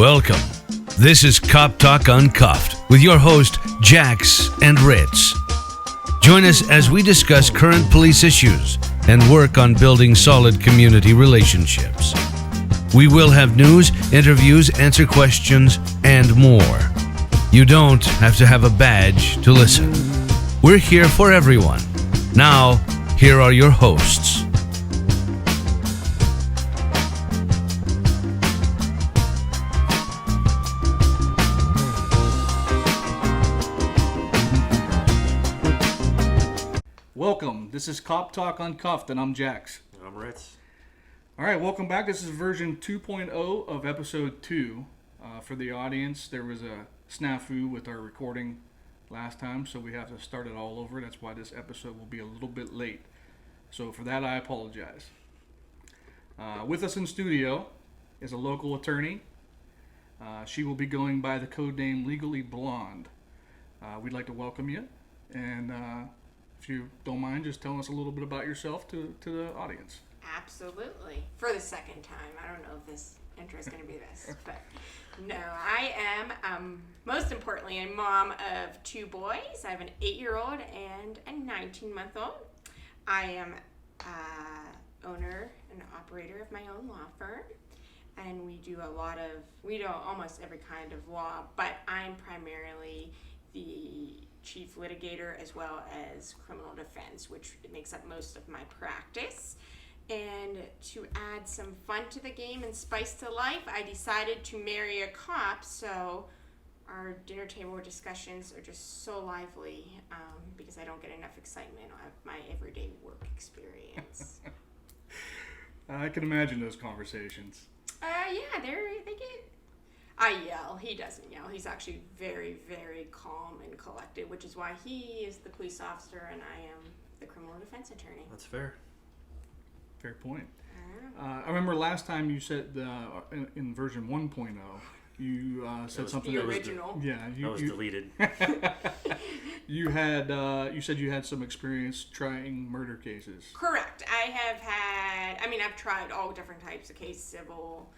Welcome. This is Cop Talk Uncuffed with your host, Jax and Ritz. Join us as we discuss current police issues and work on building solid community relationships. We will have news, interviews, answer questions, and more. You don't have to have a badge to listen. We're here for everyone. Now, here are your hosts. Welcome. This is Cop Talk Uncuffed, and I'm Jax. I'm Ritz. All right, welcome back. This is version 2.0 of episode 2. For the audience, there was a snafu with our recording last time, so we have to start it all over. That's why this episode will be a little bit late. So for that, I apologize. With us in studio is a local attorney. She will be going by the code name Legally Blonde. We'd like to welcome you, and if you don't mind, just telling us a little bit about yourself to the audience. Absolutely. For the second time. I don't know if this intro is going to be this, but no, I am, most importantly, a mom of 2 boys. I have an 8-year-old and a 19-month-old. I am owner and operator of my own law firm, and we do almost every kind of law, but I'm primarily the chief litigator as well as criminal defense, which makes up most of my practice. And to add some fun to the game and spice to life, I decided to marry a cop, so our dinner table discussions are just so lively because I don't get enough excitement out of my everyday work experience. I can imagine those conversations. Yeah, they get... I yell. He doesn't yell. He's actually very, very calm and collected, which is why he is the police officer and I am the criminal defense attorney. That's fair. Fair point. I remember last time you said in version 1.0, you said something the original. That was deleted. You said you had some experience trying murder cases. Correct. I've tried all different types of cases, civil,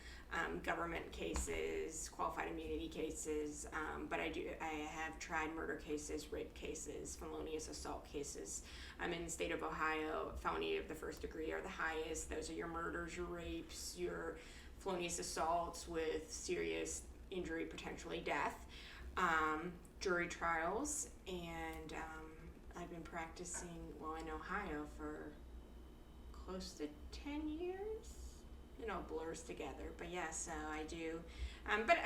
government cases, qualified immunity cases, but I have tried murder cases, rape cases, felonious assault cases. I'm in the state of Ohio. Felony of the first degree are the highest. Those are your murders, your rapes, your felonious assaults with serious injury, potentially death, jury trials, and I've been practicing, in Ohio for close to 10 years. It all blurs together, but yes, I do. But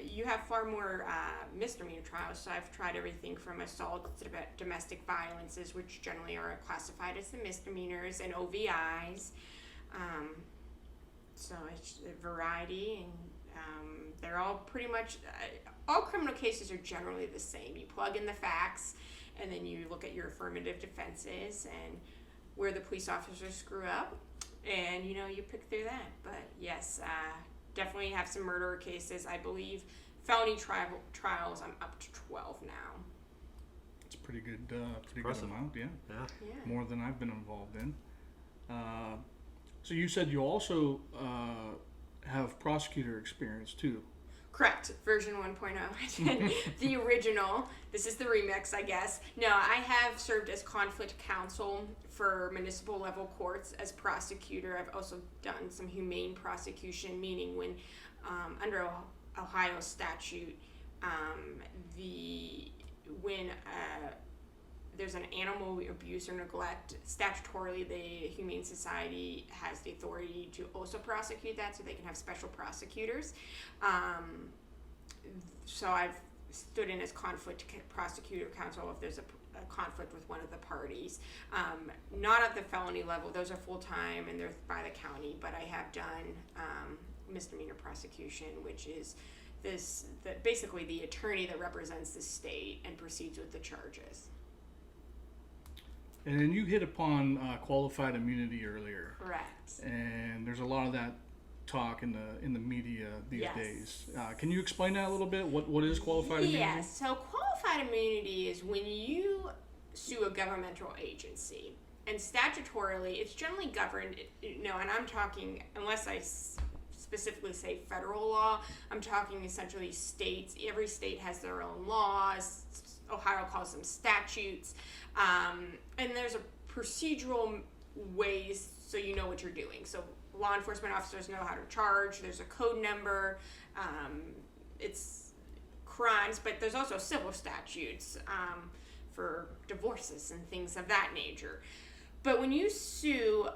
you have far more misdemeanor trials, so I've tried everything from assault to domestic violences, which generally are classified as the misdemeanors, and OVIs. So it's a variety, and they're all pretty much, all criminal cases are generally the same. You plug in the facts, and then you look at your affirmative defenses and where the police officers screw up. And, you pick through that. But, yes, definitely have some murder cases. I believe felony trials, I'm up to 12 now. It's a pretty good amount, yeah. More than I've been involved in. So you said you also have prosecutor experience, too. Correct. Version 1.0. The original. This is the remix, I guess. No, I have served as conflict counsel for municipal level courts as prosecutor. I've also done some humane prosecution, meaning when under Ohio statute, when there's an animal abuse or neglect, statutorily the Humane Society has the authority to also prosecute that, so they can have special prosecutors. So I've stood in as conflict prosecutor counsel if there's a conflict with one of the parties. Not at the felony level; those are full time and they're by the county. But I have done misdemeanor prosecution, which is basically the attorney that represents the state and proceeds with the charges. And then you hit upon qualified immunity earlier. Correct. And there's a lot of that talk in the media these days. Can you explain that a little bit? What is qualified immunity? Yes. So qualified immunity is when you sue a governmental agency, and statutorily it's generally governed. And I'm talking, unless I specifically say federal law. I'm talking essentially states. Every state has their own laws. Ohio calls them statutes. And there's a procedural ways so you know what you're doing. So law enforcement officers know how to charge. There's a code number. It's crimes, but there's also civil statutes for divorces and things of that nature. But when you sue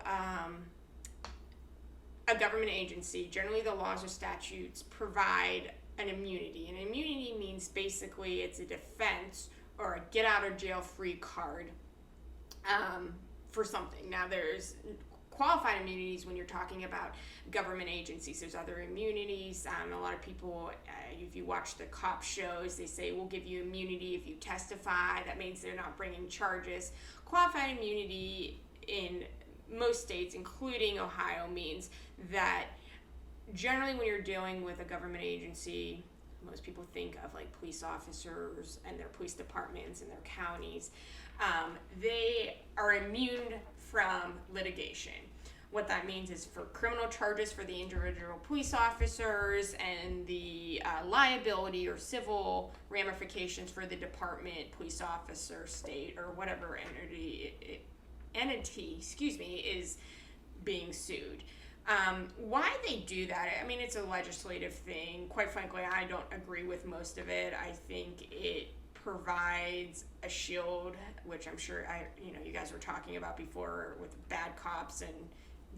a government agency, generally the laws or statutes provide an immunity. And immunity means basically it's a defense or a get out of jail free card for something. Now there's qualified immunities when you're talking about government agencies. There's other immunities. A lot of people, if you watch the cop shows, they say we'll give you immunity if you testify. That means they're not bringing charges. Qualified immunity in most states, including Ohio, means that generally when you're dealing with a government agency, most people think of like police officers and their police departments and their counties. They are immune from litigation. What that means is for criminal charges for the individual police officers and the liability or civil ramifications for the department, police officer, state, or whatever entity is being sued. Why they do that, I mean, it's a legislative thing. Quite frankly, I don't agree with most of it. I think it provides a shield, which I'm sure you guys were talking about before with bad cops and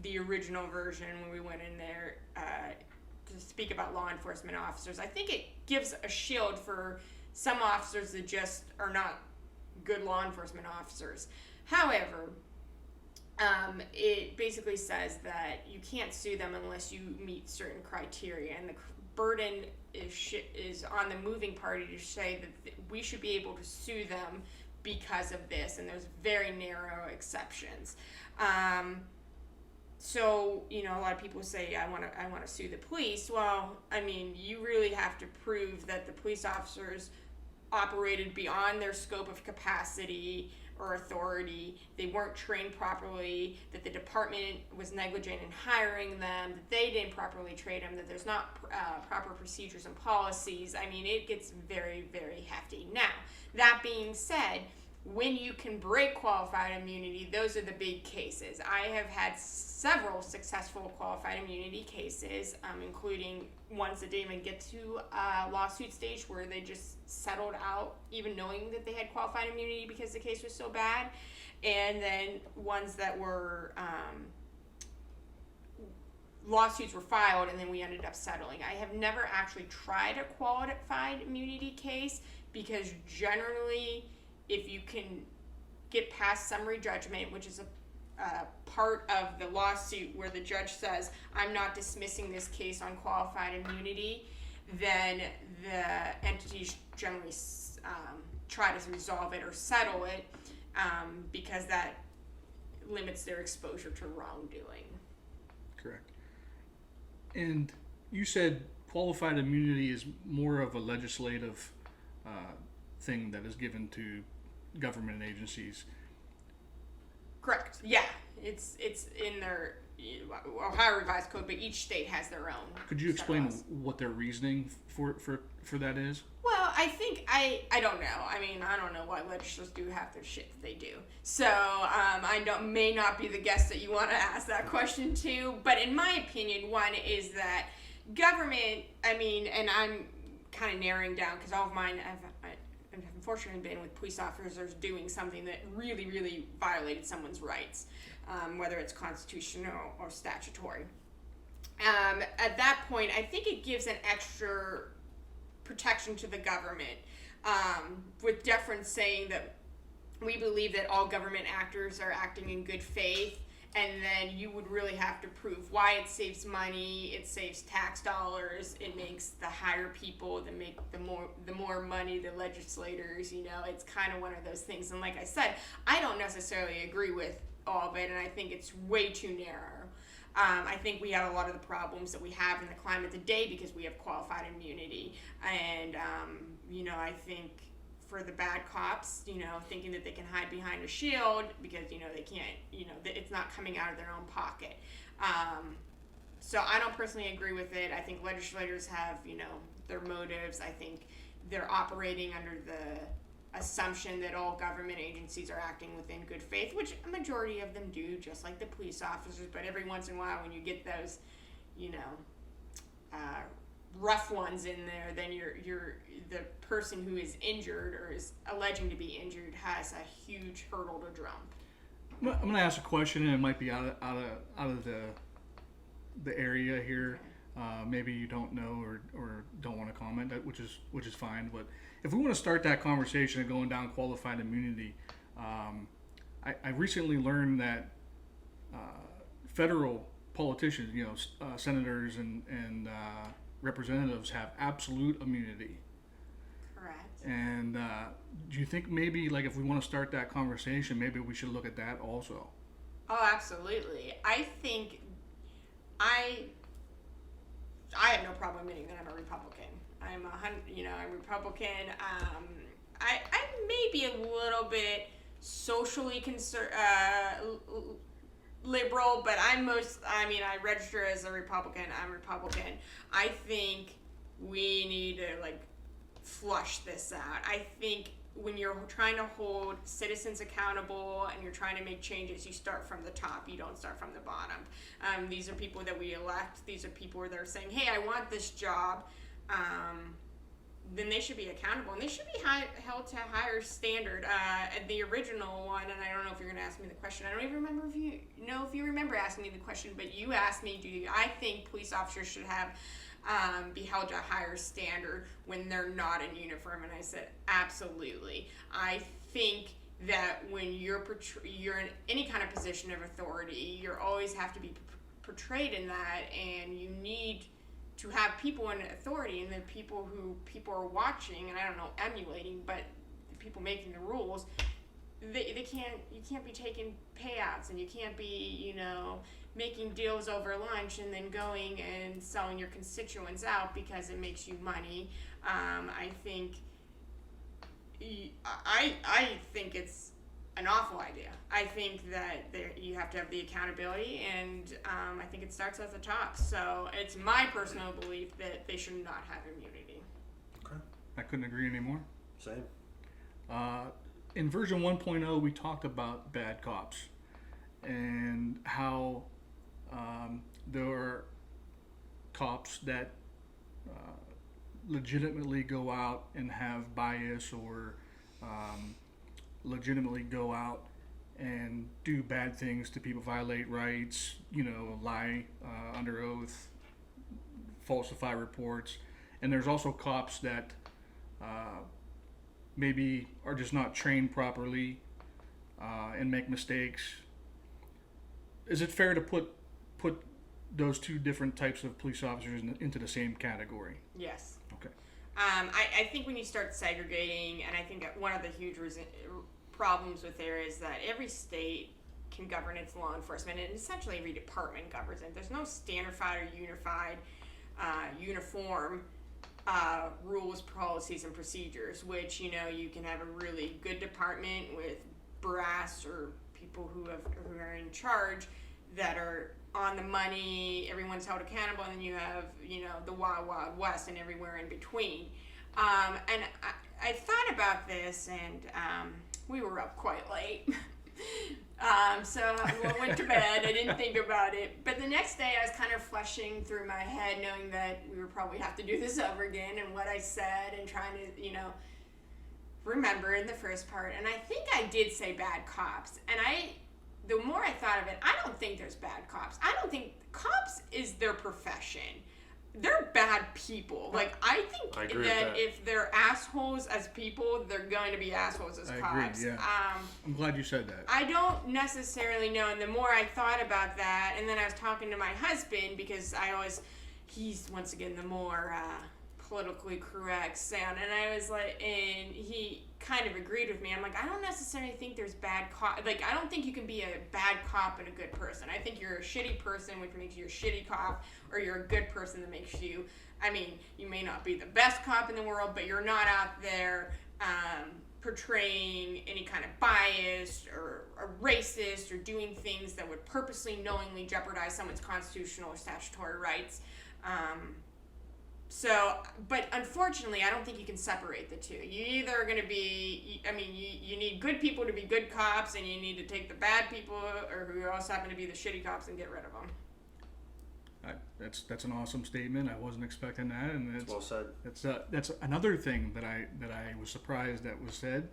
the original version when we went in there to speak about law enforcement officers. I think it gives a shield for some officers that just are not good law enforcement officers. However, it basically says that you can't sue them unless you meet certain criteria, and the burden is on the moving party to say that we should be able to sue them because of this, and there's very narrow exceptions. So, a lot of people say, I want to sue the police. Well, I mean, you really have to prove that the police officers operated beyond their scope of capacity or authority, they weren't trained properly, that the department was negligent in hiring them, that they didn't properly train them, that there's not proper procedures and policies. I mean, it gets very, very hefty. Now, that being said, when you can break qualified immunity, those are the big cases. I have had several successful qualified immunity cases, including ones that didn't even get to lawsuit stage where they just settled out even knowing that they had qualified immunity because the case was so bad, and then ones that were lawsuits were filed and then we ended up settling. I have never actually tried a qualified immunity case because generally if you can get past summary judgment, which is a part of the lawsuit where the judge says, I'm not dismissing this case on qualified immunity, then the entities generally try to resolve it or settle it because that limits their exposure to wrongdoing. Correct. And you said qualified immunity is more of a legislative thing that is given to government agencies. Correct. Yeah, it's in their Ohio Revised Code, but each state has their own. Could you explain what their reasoning for that is? Well, I think I don't know. I mean, I don't know why legislators do half their shit that they do. So may not be the guest that you want to ask that question to. But in my opinion, one is that government. I mean, and I'm kind of narrowing down because all of mine I've unfortunately been with police officers doing something that really, really violated someone's rights, whether it's constitutional or statutory. At that point, I think it gives an extra protection to the government, with deference saying that we believe that all government actors are acting in good faith, and then you would really have to prove why it saves money, it saves tax dollars, it makes the higher people that make the more money, the legislators, it's kind of one of those things. And like I said, I don't necessarily agree with all of it, and I think it's way too narrow. I think we have a lot of the problems that we have in the climate today because we have qualified immunity. And, I think for the bad cops, thinking that they can hide behind a shield because, they can't, it's not coming out of their own pocket. So I don't personally agree with it. I think legislators have, their motives. I think they're operating under the assumption that all government agencies are acting within good faith, which a majority of them do, just like the police officers. But every once in a while, when you get those, rough ones in there, then you're the person who is injured or is alleging to be injured has a huge hurdle to jump. I'm going to ask a question, and it might be out of the area here. Maybe you don't know or don't want to comment, which is fine. But if we want to start that conversation of going down qualified immunity, I recently learned that federal politicians, senators and representatives have absolute immunity. Correct. And do you think maybe, like, if we want to start that conversation, maybe we should look at that also? Oh, absolutely. I think I have no problem admitting that I'm a Republican. I'm a Republican. I may be a little bit socially liberal, but I register as a Republican. I'm Republican. I think we need to flush this out. I think when you're trying to hold citizens accountable and you're trying to make changes, you start from the top. You don't start from the bottom. These are people that we elect. These are people that are saying, hey, I want this job. Then they should be accountable, and they should be held to a higher standard. The original one, and I don't know if you're going to ask me the question. I don't even remember if you remember asking me the question, but you asked me, I think police officers should have be held to a higher standard when they're not in uniform? And I said, absolutely. I think that when you're in any kind of position of authority, you always have to be portrayed in that, and you need to have people in authority, and the people are watching, and I don't know, emulating, but the people making the rules, you can't be taking payouts, and you can't be, making deals over lunch and then going and selling your constituents out because it makes you money. I think it's an awful idea. I think that you have to have the accountability, and I think it starts at the top. So it's my personal belief that they should not have immunity. Okay. I couldn't agree anymore. Same. In version 1.0, we talked about bad cops and how there are cops that legitimately go out and have bias, or legitimately go out and do bad things to people, violate rights, lie under oath, falsify reports. And there's also cops that maybe are just not trained properly and make mistakes. Is it fair to put those two different types of police officers into the same category? Yes. Okay. I think when you start segregating, and I think that one of the huge problems with there is that every state can govern its law enforcement, and essentially every department governs it. There's no standardized or unified, uniform rules, policies, and procedures, which, you can have a really good department with brass or people who are in charge that are on the money, everyone's held accountable, and then you have, the wild, wild west and everywhere in between. And I thought about this, and we were up quite late. So I went to bed. I didn't think about it. But the next day I was kind of fleshing through my head, knowing that we would probably have to do this over again, and what I said, and trying to, remember in the first part. And I think I did say bad cops. And the more I thought of it, I don't think there's bad cops. I don't think cops is their profession. They're bad people. I think that if they're assholes as people, they're going to be assholes as cops. Agree, yeah. I'm glad you said that. I don't necessarily know, and the more I thought about that, and then I was talking to my husband, because he's once again the more politically correct sound, and I was like, and he kind of agreed with me. I'm like, I don't necessarily think there's bad cop. I don't think you can be a bad cop and a good person. I think you're a shitty person, which makes you a shitty cop, or you're a good person that makes you, you may not be the best cop in the world, but you're not out there portraying any kind of bias or racist or doing things that would purposely, knowingly jeopardize someone's constitutional or statutory rights. But unfortunately, I don't think you can separate the two. You either are going to be, you need good people to be good cops, and you need to take the bad people or who also happen to be the shitty cops and get rid of them. That's an awesome statement. I wasn't expecting that, and it's well said. That's another thing that I was surprised that was said,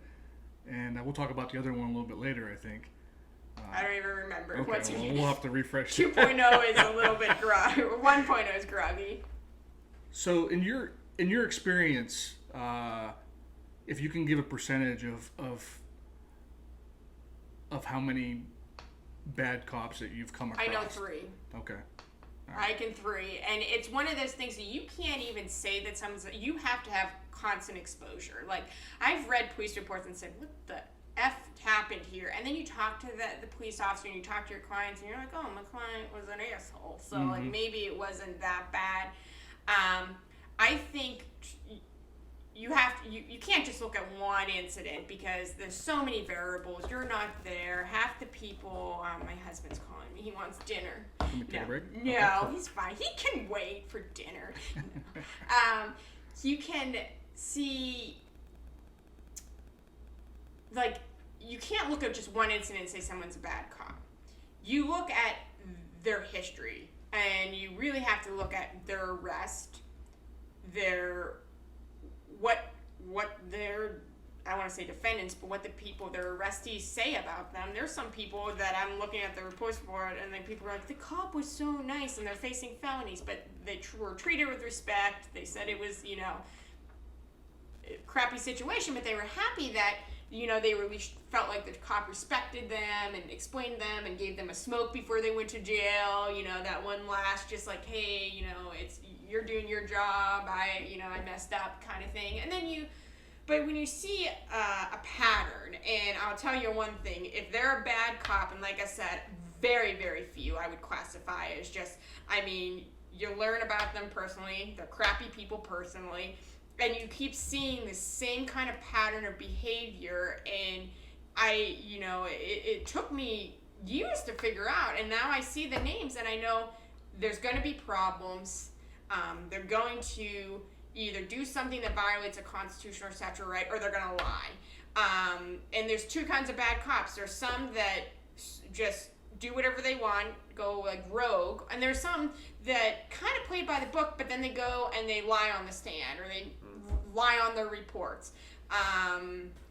and we'll talk about the other one a little bit later, I think. I don't even remember. Okay, we'll have to refresh. 2.0 is a little bit groggy. 1.0 is groggy. So in your experience, if you can give a percentage of how many bad cops that you've come across. I know 3. Okay. I can 3, and it's one of those things that you can't even say that you have to have constant exposure. Like, I've read police reports and said, what the F happened here? And then you talk to the police officer and you talk to your clients and you're like, oh, my client was an asshole. So, like, maybe it wasn't that bad. I think you can't just look at one incident because there's so many variables. You're not there. Half the people, my husband's calling me. He wants dinner. Can we take a break? No, Okay. he's fine. He can wait for dinner. You can see, like, you can't look at just one incident and say someone's a bad cop. You look at their history, and you really have to look at their arrest, what their, I want to say defendants, but what their arrestees say about them. There's some people that I'm looking at the reports for, and then people are like, the cop was so nice, and they're facing felonies, but they were treated with respect. They said it was, a crappy situation, but they were happy that, they really felt like the cop respected them and explained them and gave them a smoke before they went to jail. That one last, just like, hey, you're doing your job. I messed up kind of thing. And then but when you see a pattern, and I'll tell you one thing, if they're a bad cop, and like I said, very, very few I would classify as just, you learn about them personally, they're crappy people personally, and you keep seeing the same kind of pattern of behavior, and it took me years to figure out, and now I see the names, and I know there's going to be problems. They're going to either do something that violates a constitutional or statutory right, or they're going to lie. And there's 2 kinds of bad cops. There's some that just do whatever they want, go like rogue, and there's some that kind of play by the book, but then they go and they lie on the stand, or they lie on their reports.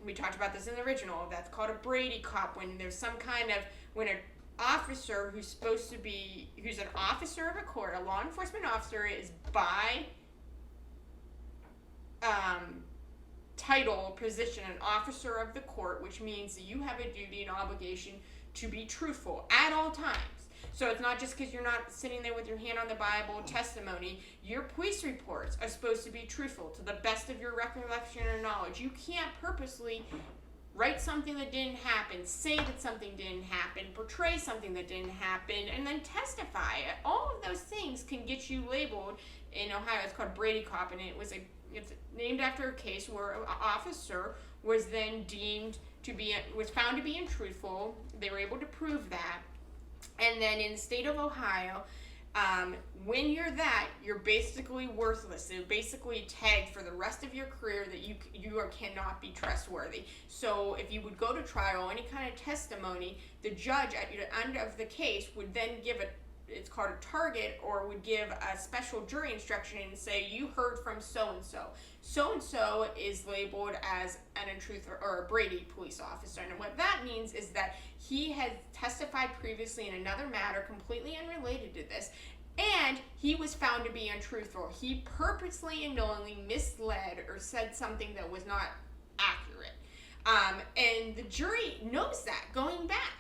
We talked about this in the original. That's called a Brady cop, when there's some kind of, when an officer who's an officer of a court, a law enforcement officer, is by title, position, an officer of the court, which means that you have a duty and obligation to be truthful at all times. So it's not just because you're not sitting there with your hand on the Bible testimony. Your police reports are supposed to be truthful to the best of your recollection or knowledge. You can't purposely write something that didn't happen, say that something didn't happen, portray something that didn't happen, and then testify. All of those things can get you labeled. In Ohio, it's called Brady cop, and it's named after a case where an officer was then was found to be untruthful. They were able to prove that. And then in the state of Ohio, when you're that, you're basically worthless. They're basically tagged for the rest of your career that you cannot be trustworthy. So if you would go to trial, any kind of testimony, the judge at the end of the case would then give it's called a target, or would give a special jury instruction and say, you heard from so-and-so. So-and-so is labeled as an untruth or a Brady police officer. And what that means is that he had testified previously in another matter completely unrelated to this, and he was found to be untruthful. He purposely and knowingly misled or said something that was not accurate. And the jury knows that going back.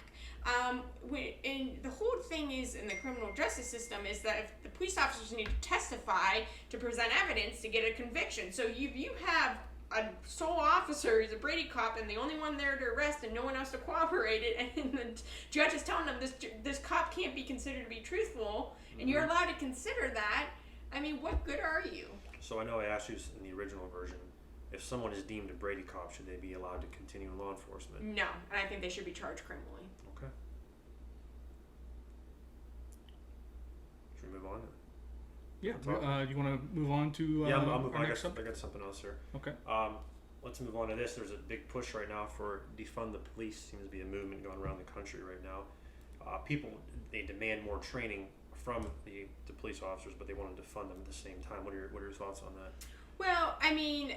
And the whole thing is in the criminal justice system is that if the police officers need to testify to present evidence to get a conviction. So you have a sole officer who's a Brady cop and the only one there to arrest and no one else to cooperate it, and the judge is telling them this cop can't be considered to be truthful, and you're allowed to consider that. I mean, what good are you? So I know I asked you in the original version, if someone is deemed a Brady cop, should they be allowed to continue in law enforcement? No, and I think they should be charged criminally. Okay. Should we move on? Yeah. You want to move on to I'll move our on. next subject? I got something else here. Okay. Let's move on to this. There's a big push right now for defund the police. Seems to be a movement going around the country right now. People, they demand more training from the police officers, but they want to defund them at the same time. What are your thoughts on that? Well, I mean,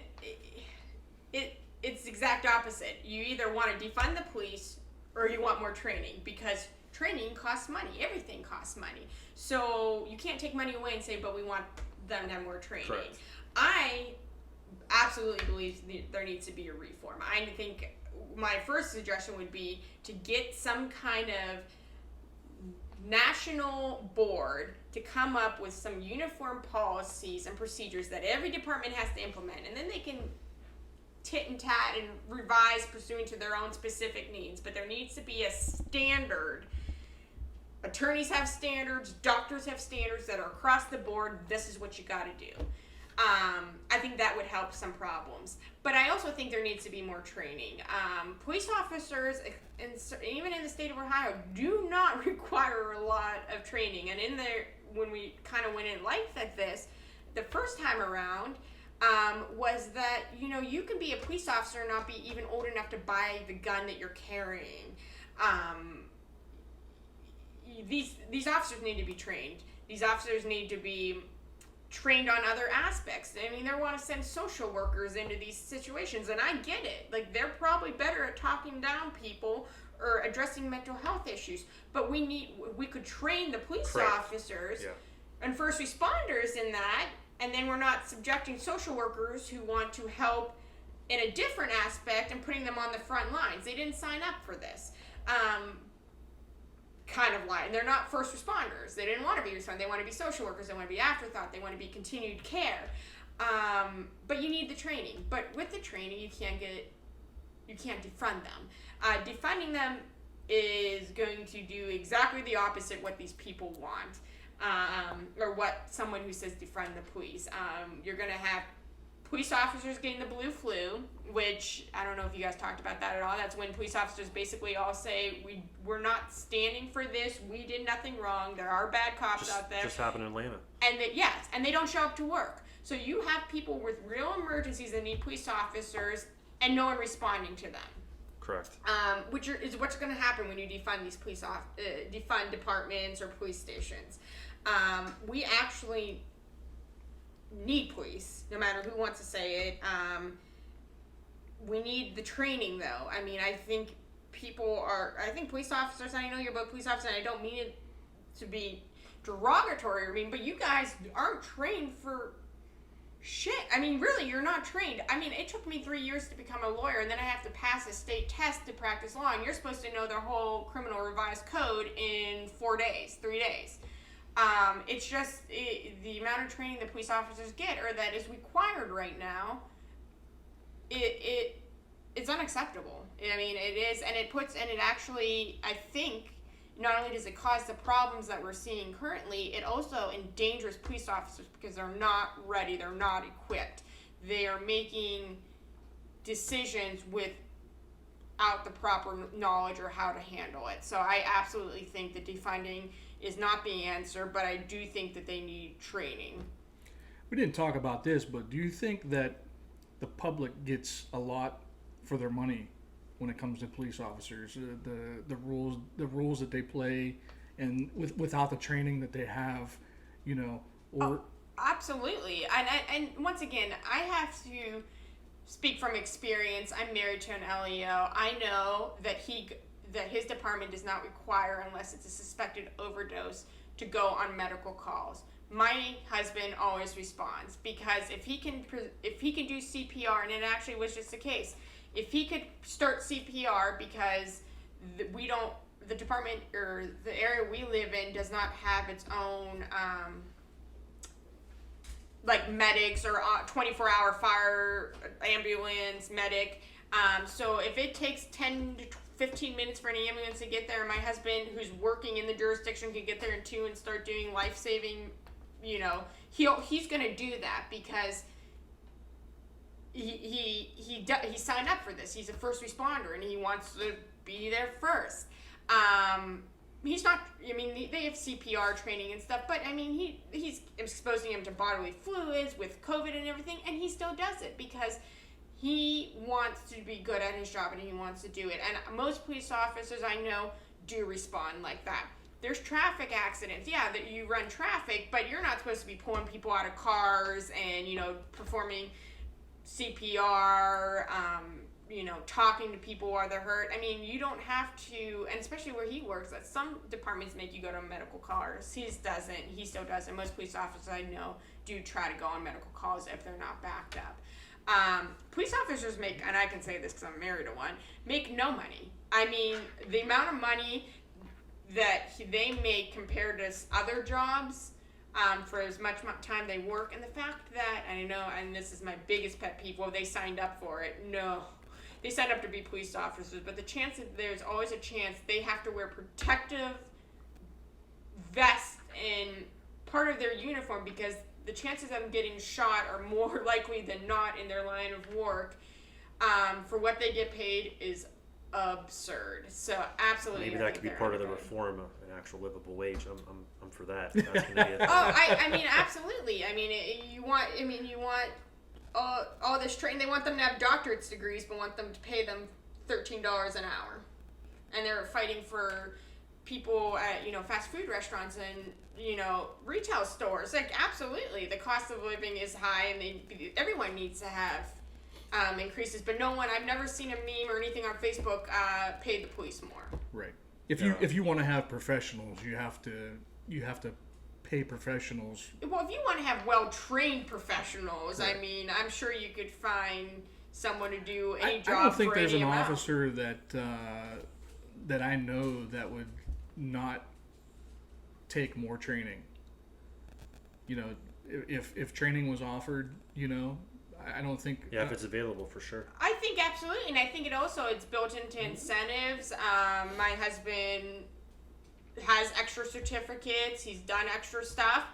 it's the exact opposite. You either want to defund the police or you want more training, because training costs money. Everything costs money. So you can't take money away and say, but we want them to have more training. Correct. I absolutely believe there needs to be a reform. I think my first suggestion would be to get some kind of national board to come up with some uniform policies and procedures that every department has to implement, and then they can tit and tat and revise pursuant to their own specific needs. But there needs to be a standard. Attorneys have standards, doctors have standards that are across the board. This is what you got to do. I think that would help some problems. But I also think there needs to be more training. Police officers, even in the state of Ohio, do not require a lot of training. And in there, when we kind of went in length at this, the first time around, was that, you can be a police officer and not be even old enough to buy the gun that you're carrying. These officers need to be trained. These officers need to be trained on other aspects. I mean, they want to send social workers into these situations, and I get it. Like, they're probably better at talking down people or addressing mental health issues, but we could train the police Correct. officers and first responders in that, and then we're not subjecting social workers who want to help in a different aspect and putting them on the front lines. They didn't sign up for this. Kind of lie. And they're not first responders. They didn't want to be responders. They want to be social workers. They want to be afterthought. They want to be continued care. But you need the training. But with the training, you can't defund them. Defunding them is going to do exactly the opposite what these people want, or what someone who says defund the police. You're going to have police officers getting the blue flu, which I don't know if you guys talked about that at all. That's when police officers basically all say, we're not standing for this. We did nothing wrong. There are bad cops out there. Just happened in Atlanta. And they don't show up to work. So you have people with real emergencies that need police officers and no one responding to them. Correct. Which is what's going to happen when you defund these defund departments or police stations. We actually need police, no matter who wants to say it. We need the training, though. I mean, I think police officers, I know you're both police officers, and I don't mean it to be derogatory or mean, but you guys aren't trained for shit. I mean, really, you're not trained. I mean, it took me 3 years to become a lawyer, and then I have to pass a state test to practice law, and you're supposed to know their whole criminal revised code in 3 days. It's just the amount of training that police officers get, or that is required right now, it's unacceptable. I mean, it is, and it actually, I think, not only does it cause the problems that we're seeing currently, it also endangers police officers because they're not ready, they're not equipped. They are making decisions without the proper knowledge or how to handle it. So I absolutely think that defunding is not the answer, but I do think that they need training. We didn't talk about this, but do you think that the public gets a lot for their money when it comes to police officers? The rules that they play, and without the training that they have, or absolutely. And once again, I have to speak from experience. I'm married to an LEO. I know that his department does not require, unless it's a suspected overdose, to go on medical calls. My husband always responds, because if he can do CPR, and it actually was just the case, if he could start CPR, because the department or the area we live in does not have its own like medics or 24-hour fire ambulance medic. So if it takes 10 to 15 minutes for an ambulance to get there, and my husband, who's working in the jurisdiction, can get there in 2 and start doing life-saving, he's going to do that, because he signed up for this. He's a first responder, and he wants to be there first. He's not. I mean, they have CPR training and stuff, but I mean, he's exposing him to bodily fluids with COVID and everything, and he still does it because he wants to be good at his job and he wants to do it. And most police officers I know do respond like that. There's traffic accidents, yeah, that you run traffic, but you're not supposed to be pulling people out of cars and, you know, performing CPR, you know, talking to people while they're hurt. I mean, you don't have to, and especially where he works, that some departments make you go to medical calls. He still doesn't. Most police officers I know do try to go on medical calls if they're not backed up. Police officers make, and I can say this because I'm married to one, make no money. I mean, the amount of money that they make compared to other jobs, for as much time they work, and the fact that, I know, and this is my biggest pet peeve, well, they signed up for it. No. They signed up to be police officers, but the chance that there's always a chance they have to wear protective vests in part of their uniform because the chances of them getting shot are more likely than not in their line of work for what they get paid is absurd. So absolutely, maybe that could be part of the reform of an actual livable wage. I'm for that. That's gonna be I mean, absolutely. I mean, you want all this training. They want them to have doctorate's degrees, but want them to pay them $13 an hour, and they're fighting for people at, you know, fast food restaurants and, you know, retail stores. Like, absolutely, the cost of living is high, and everyone needs to have increases. But no one, I've never seen a meme or anything on Facebook paid the police more. Right. If you want to have professionals, you have to pay professionals. Well, if you want to have well-trained professionals, right. I mean, I'm sure you could find someone to do any job. I don't think for there's any an amount. officer that I know that would not take more training. You know, if training was offered, you know, I don't think. Yeah, if it's available, for sure. I think absolutely, and I think it's built into incentives. My husband has extra certificates. He's done extra stuff.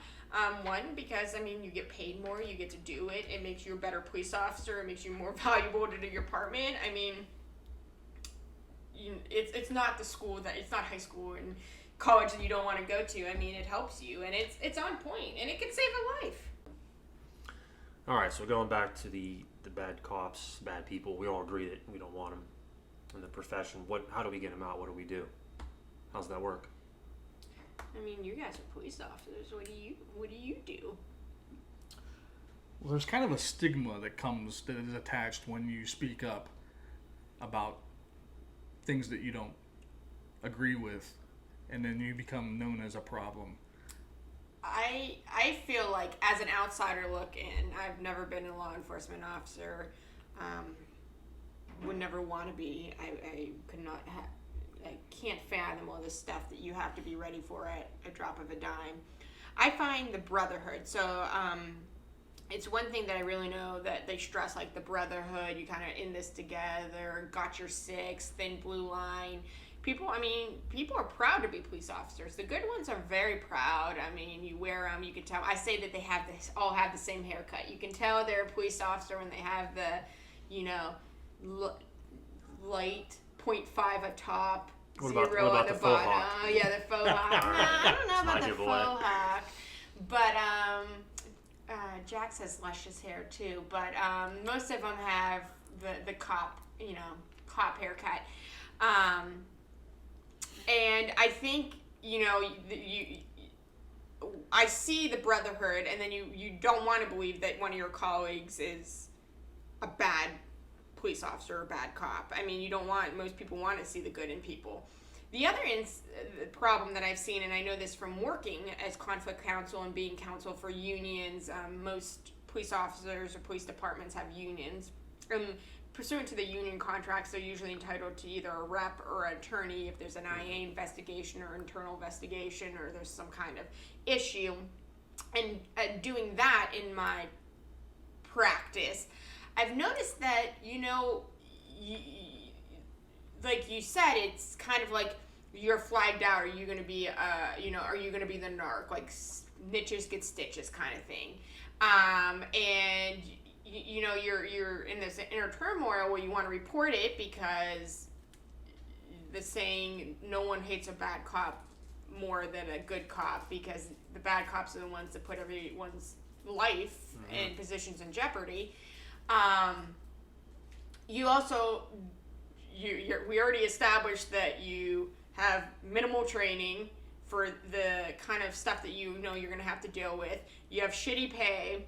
One, because, I mean, you get paid more, you get to do it. It makes you a better police officer. It makes you more valuable to your department. I mean, it's not it's not high school and college that you don't want to go to. I mean, it helps you, and it's on point, and it can save a life. All right, so going back to the bad cops, bad people, we all agree that we don't want them in the profession. How do we get them out? What do we do? How's that work? I mean, you guys are police officers. What do you do? Well, there's kind of a stigma that is attached when you speak up about things that you don't agree with, and then you become known as a problem. I feel like, as an outsider look in, I've never been a law enforcement officer, would never want to be. I could not I can't fathom all this stuff that you have to be ready for at a drop of a dime. I find the brotherhood, so it's one thing that I really know that they stress, like the brotherhood, you kind of in this together, got your six, thin blue line. People are proud to be police officers. The good ones are very proud. I mean, you wear them, you can tell. I say that they all have the same haircut. You can tell they're a police officer when they have the, you know, light 0.5 atop, what 0 about on the the bottom. faux hawk? Oh, yeah, the faux hawk. I don't know about the faux hawk. But Jax has luscious hair too. But most of them have the cop, you know, cop haircut. And I think, you know, I see the brotherhood, and then you don't want to believe that one of your colleagues is a bad police officer or a bad cop. I mean, most people want to see the good in people. The other problem that I've seen, and I know this from working as conflict counsel and being counsel for unions, most police officers or police departments have unions. Pursuant to the union contracts, they're usually entitled to either a rep or an attorney if there's an IA investigation or internal investigation or there's some kind of issue. And doing that in my practice, I've noticed that, you know, like you said, it's kind of like you're flagged out. Are you going to be, are you going to be the narc? Like snitches get stitches kind of thing. And you're in this inner turmoil where you want to report it because the saying, no one hates a bad cop more than a good cop, because the bad cops are the ones that put everyone's life and positions in jeopardy. You also, we already established that you have minimal training for the kind of stuff that you're going to have to deal with. You have shitty pay.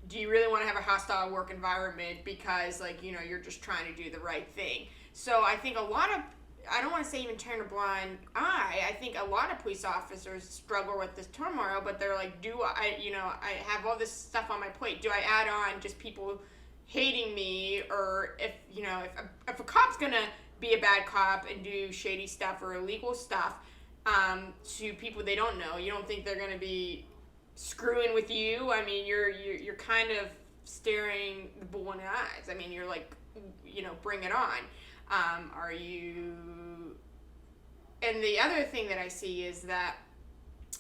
Do you really want to have a hostile work environment because, you're just trying to do the right thing? So I think I don't want to say even turn a blind eye. I think a lot of police officers struggle with this turmoil, but they're like, I have all this stuff on my plate. Do I add on just people hating me? Or if a cop's going to be a bad cop and do shady stuff or illegal stuff to people they don't know, you don't think they're going to be screwing with you? I mean, you're kind of staring the bull in the eyes. I mean, you're like, bring it on. Are you... And the other thing that I see is that,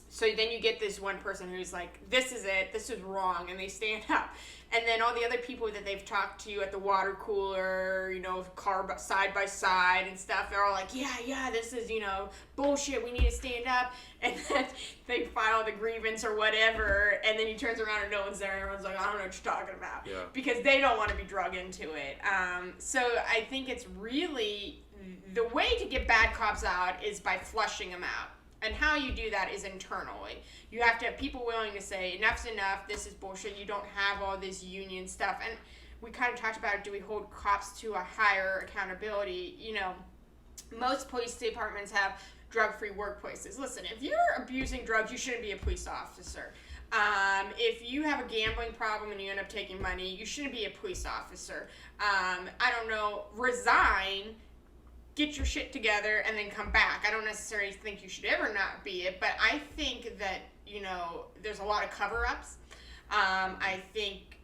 so then you get this one person who's like, this is it, this is wrong, and they stand up. And then all the other people that they've talked to at the water cooler, car side by side and stuff, they're all like, yeah, this is, bullshit, we need to stand up. And then they file the grievance or whatever, and then he turns around and no one's there, and everyone's like, I don't know what you're talking about. Yeah. Because they don't want to be drug into it. So I think it's really, the way to get bad cops out is by flushing them out. And how you do that is internally. You have to have people willing to say, enough's enough, this is bullshit, you don't have all this union stuff. And we kind of talked about, do we hold cops to a higher accountability? Most police departments have drug-free workplaces. Listen, if you're abusing drugs, you shouldn't be a police officer. If you have a gambling problem and you end up taking money, you shouldn't be a police officer. Resign, get your shit together, and then come back. I don't necessarily think you should ever not be it, but I think that, there's a lot of cover-ups. I think,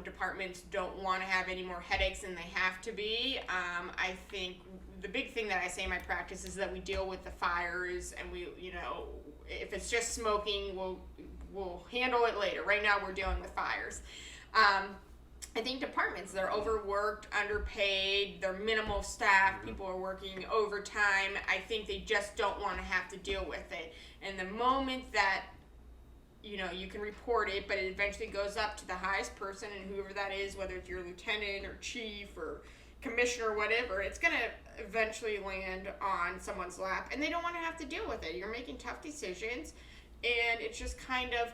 departments don't want to have any more headaches than they have to be. I think the big thing that I say in my practice is that we deal with the fires, and we, if it's just smoking, we'll handle it later. Right now we're dealing with fires. I think departments, they're overworked, underpaid, they're minimal staff, people are working overtime. I think they just don't want to have to deal with it. And the moment that, you can report it, but it eventually goes up to the highest person, and whoever that is, whether it's your lieutenant or chief or commissioner or whatever, it's going to eventually land on someone's lap, and they don't want to have to deal with it. You're making tough decisions, and it's just kind of,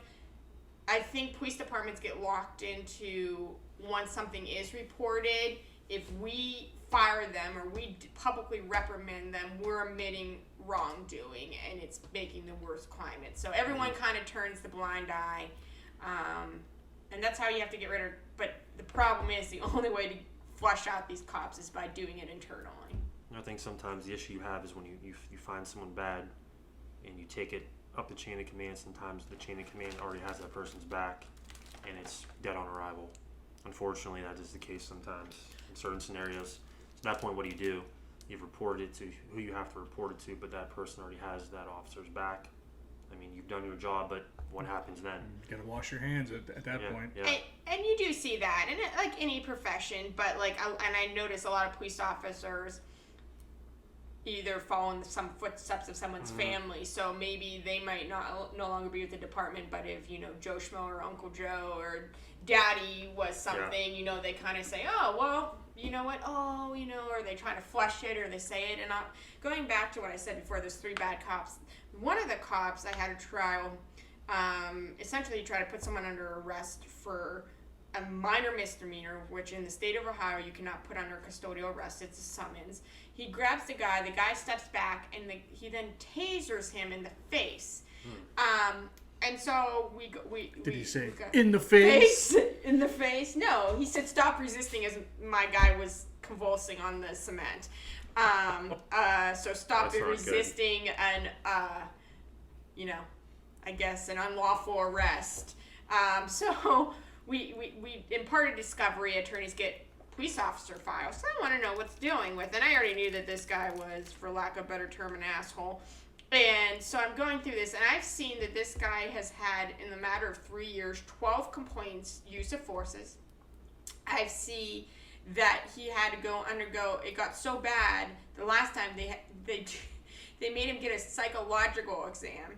I think police departments get locked into, once something is reported, if we fire them or we publicly reprimand them, we're admitting wrongdoing, and it's making the worst climate. So everyone kind of turns the blind eye, and that's how you have to get rid of. But the problem is, the only way to flush out these cops is by doing it internally. I think sometimes the issue you have is when you find someone bad and you take it up the chain of command. Sometimes the chain of command already has that person's back, and it's dead on arrival. Unfortunately, that is the case sometimes in certain scenarios. So at that point, what do? You've reported it to who you have to report it to, but that person already has that officer's back. I mean, you've done your job, but what happens then? You gotta wash your hands at that point. Yeah. And you do see that, and like any profession, but I notice a lot of police officers either follow in some footsteps of someone's family, so maybe they might no longer be with the department, but if, Joe Schmo or Uncle Joe or Daddy was something, they kind of say, oh, well, you know what, or they try to flush it, or they say it. And going back to what I said before, there's 3 bad cops. One of the cops, I had a trial, essentially tried to put someone under arrest for a minor misdemeanor, which in the state of Ohio, you cannot put under custodial arrest. It's a summons. He grabs the guy steps back, and he then tasers him in the face. And so Did he say in the face? In the face? No, he said stop resisting as my guy was convulsing on the cement. So stop resisting and I guess an unlawful arrest. So we imparted discovery. Attorneys get police officer files. So I want to know what's dealing with. And I already knew that this guy was, for lack of a better term, an asshole. And so I'm going through this, and I've seen that this guy has had, in the matter of 3 years, 12 complaints, use of forces. I see that he had to undergo, it got so bad, the last time they made him get a psychological exam.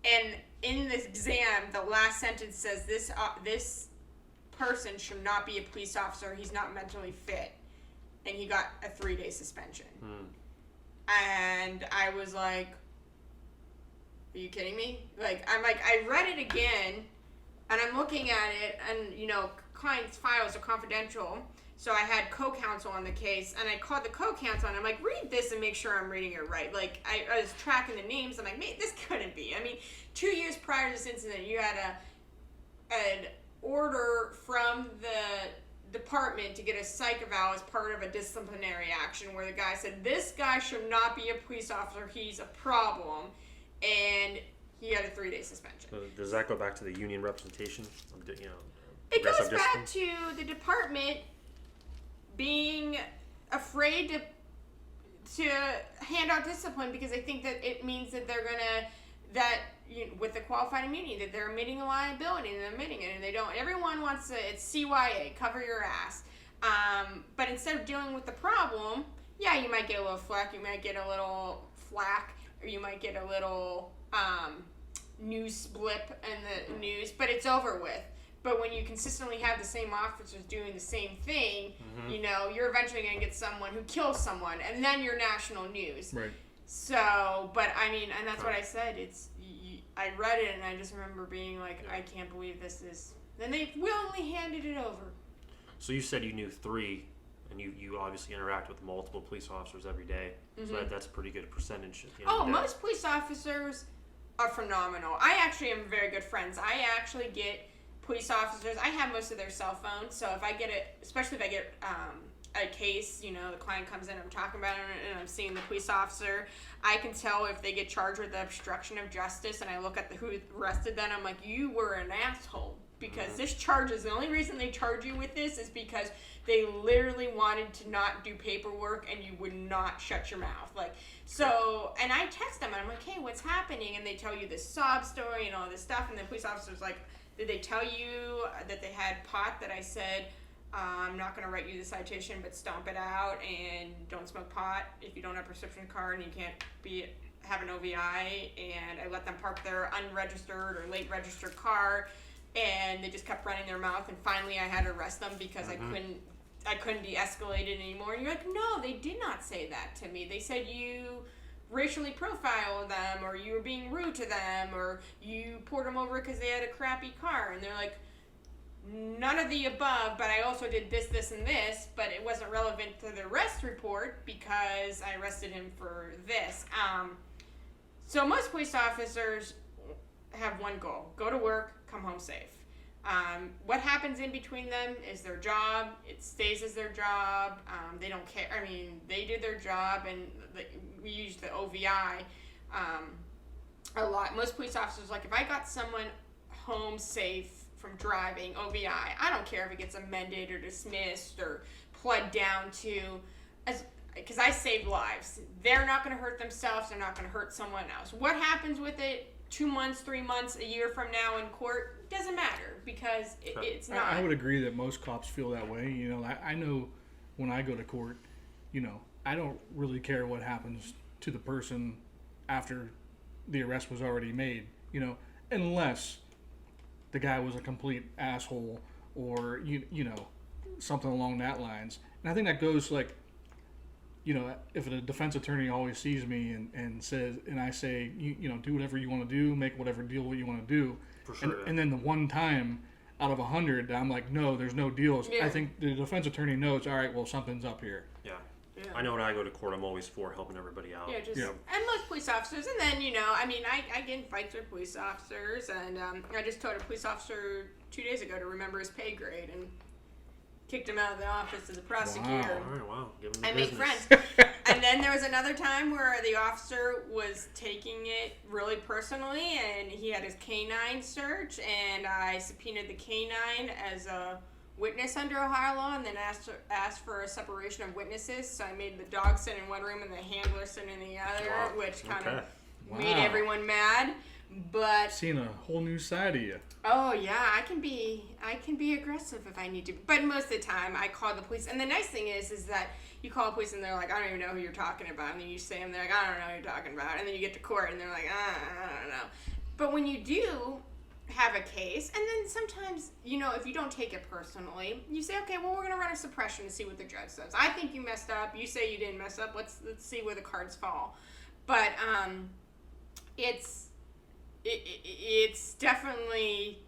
And in this exam, the last sentence says, this person should not be a police officer, he's not mentally fit. And he got a 3-day suspension. And I was like, are you kidding me? I read it again, and I'm looking at it, and, client's files are confidential, so I had co-counsel on the case, and I called the co-counsel, and I'm like, read this and make sure I'm reading it right. I was tracking the names, I'm like, mate, this couldn't be. 2 years prior to this incident, you had an order from the department to get a psych eval as part of a disciplinary action where the guy said, this guy should not be a police officer, he's a problem, and he had a 3-day suspension. So does that go back to the union representation? It goes back to the department being afraid to hand out discipline because they think that it means that they're with the qualified immunity, that they're admitting a liability and they're admitting it, and they don't. Everyone wants to, it's CYA, cover your ass. But instead of dealing with the problem, yeah, you might get a little flack, or you might get a little news blip in the news, but it's over with. But when you consistently have the same officers doing the same thing, you're eventually going to get someone who kills someone, and then you're national news. Right. So, but and that's what I said. I read it, and I just remember being like, I can't believe this is. Then they willingly handed it over. So you said you knew 3, and you obviously interact with multiple police officers every day. So that's a pretty good percentage. Most police officers are phenomenal. I actually am very good friends. I actually get police officers, I have most of their cell phones, so if I get especially if I get a case, the client comes in, I'm talking about it, and I'm seeing the police officer, I can tell if they get charged with obstruction of justice, and I look at who arrested them, I'm like, you were an asshole, because this charge is, the only reason they charge you with this is because they literally wanted to not do paperwork, and you would not shut your mouth, and I text them, and I'm like, hey, what's happening, and they tell you this sob story and all this stuff, and the police officer's like, did they tell you that they had pot that I said, I'm not going to write you the citation, but stomp it out and don't smoke pot if you don't have a prescription card and you can't have an OVI, and I let them park their unregistered or late registered car, and they just kept running their mouth, and finally I had to arrest them because I couldn't de-escalate it anymore. And you're like, no, they did not say that to me. They said you racially profiled them, or you were being rude to them, or you poured them over because they had a crappy car, and they're like, none of the above, but I also did this, this, and this, but it wasn't relevant to the arrest report because I arrested him for this. So most police officers have one goal: go to work, come home safe. What happens in between them is their job. It stays as their job. They don't care. They did their job, and we use the OVI a lot. Most police officers, if I got someone home safe from driving, OVI, I don't care if it gets amended or dismissed or pled down to, because I save lives. They're not going to hurt themselves. They're not going to hurt someone else. What happens with it 2 months, 3 months, a year from now in court doesn't matter, because it's not. I would agree that most cops feel that way. I know when I go to court, I don't really care what happens to the person after the arrest was already made, unless the guy was a complete asshole or, something along that lines. And I think that goes if a defense attorney always sees me and says, and I say, do whatever you want to do, make whatever deal you want to do. For sure. And then the one time out of 100, I'm like, no, there's no deals. Yeah. I think the defense attorney knows, all right, well, something's up here. Yeah. I know when I go to court, I'm always for helping everybody out. And most police officers, and then, I get in fights with police officers, and I just told a police officer 2 days ago to remember his pay grade, and kicked him out of the office as a prosecutor. Wow. All right, wow. Give him the I business. made friends. And then there was another time where the officer was taking it really personally, and he had his canine search, and I subpoenaed the canine as a witness under Ohio law, and then asked for a separation of witnesses. So I made the dog sit in one room and the handler sit in the other, which kind of made everyone mad. But seeing a whole new side of you. Oh yeah, I can be aggressive if I need to. But most of the time, I call the police. And the nice thing is that you call the police and they're like, I don't even know who you're talking about. And then you say them, they're like, I don't know who you're talking about. And then you get to court and they're like, I don't know. But when you do have a case, and then sometimes, if you don't take it personally, you say, okay, well, we're going to run a suppression to see what the judge says. I think you messed up. You say you didn't mess up. Let's see where the cards fall. But it's definitely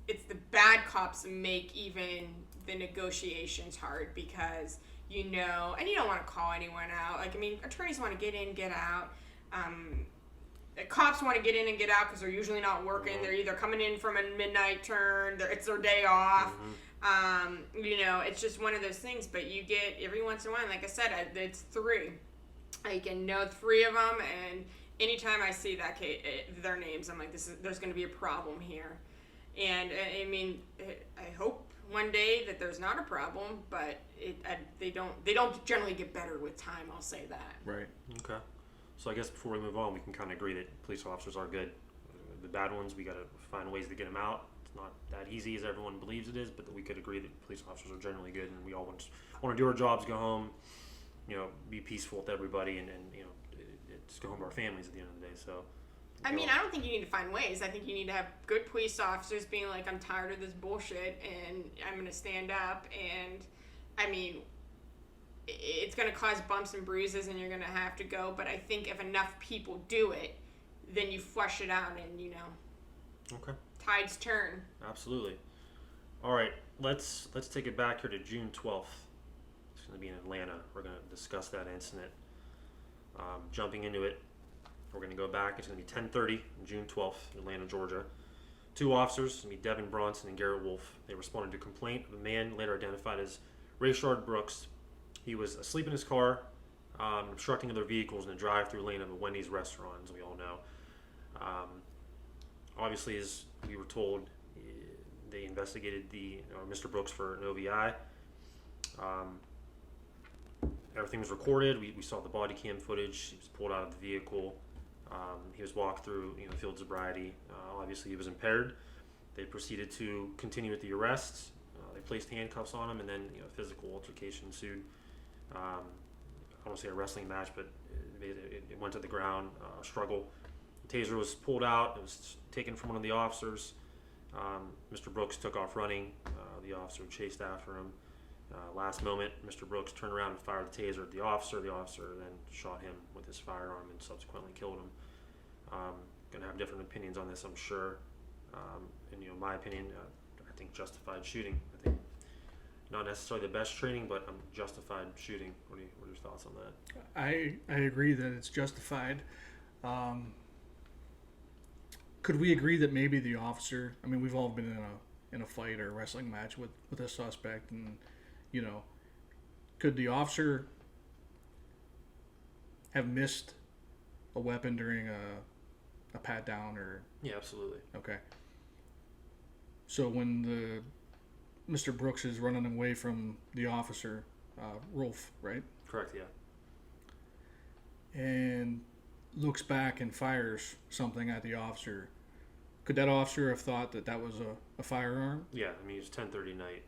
it's the bad cops that make even the negotiations hard because and you don't want to call anyone out. Attorneys want to get in, get out. The cops want to get in and get out because they're usually not working. Mm-hmm. They're either coming in from a midnight turn, it's their day off. Mm-hmm. It's just one of those things. But you get every once in a while, like I said, it's 3. I can know 3 of them, and anytime I see that their names, I'm like, there's going to be a problem here. And I hope one day that there's not a problem, but they don't generally get better with time. I'll say that. Right. Okay. So I guess before we move on, we can kind of agree that police officers are good. The bad ones, we got to find ways to get them out. It's not that easy as everyone believes it is, but we could agree that police officers are generally good, and we all want to do our jobs, go home, be peaceful with everybody, and just go home to our families at the end of the day. So, I don't think you need to find ways. I think you need to have good police officers being like, I'm tired of this bullshit, and I'm going to stand up. And it's going to cause bumps and bruises, and you're going to have to go. But I think if enough people do it, then you flush it out, and okay, tides turn. Absolutely. All right, let's take it back here to June 12th. It's going to be in Atlanta. We're going to discuss that incident. Jumping into it, we're going to go back. It's going to be 10:30, June 12th, in Atlanta, Georgia. 2 officers, it's going to be Devin Bronson and Garrett Wolf. They responded to a complaint of a man later identified as Rayshard Brooks. He was asleep in his car, obstructing other vehicles in the drive-through lane of a Wendy's restaurant, as we all know. Obviously, as we were told, they investigated Mr. Brooks for an OVI. Everything was recorded. We saw the body cam footage. He was pulled out of the vehicle. He was walked through field sobriety. Obviously, he was impaired. They proceeded to continue with the arrests. They placed handcuffs on him, and then physical altercation ensued. I don't want to say a wrestling match, but it went to the ground, struggle. The taser was pulled out. It was taken from one of the officers. Mr. Brooks took off running. The officer chased after him. Last moment, Mr. Brooks turned around and fired the taser at the officer. The officer then shot him with his firearm and subsequently killed him. Going to have different opinions on this, I'm sure. In my opinion, I think justified shooting. I think not necessarily the best training, but justified shooting. What are your thoughts on that? I agree that it's justified. Could we agree that maybe the officer? We've all been in a fight or a wrestling match with a suspect, and could the officer have missed a weapon during a pat down or? Yeah, absolutely. Okay. So when Mr. Brooks is running away from the officer, Rolf, right? Correct. Yeah. And looks back and fires something at the officer. Could that officer have thought that was a firearm? Yeah, it's 10:30 night.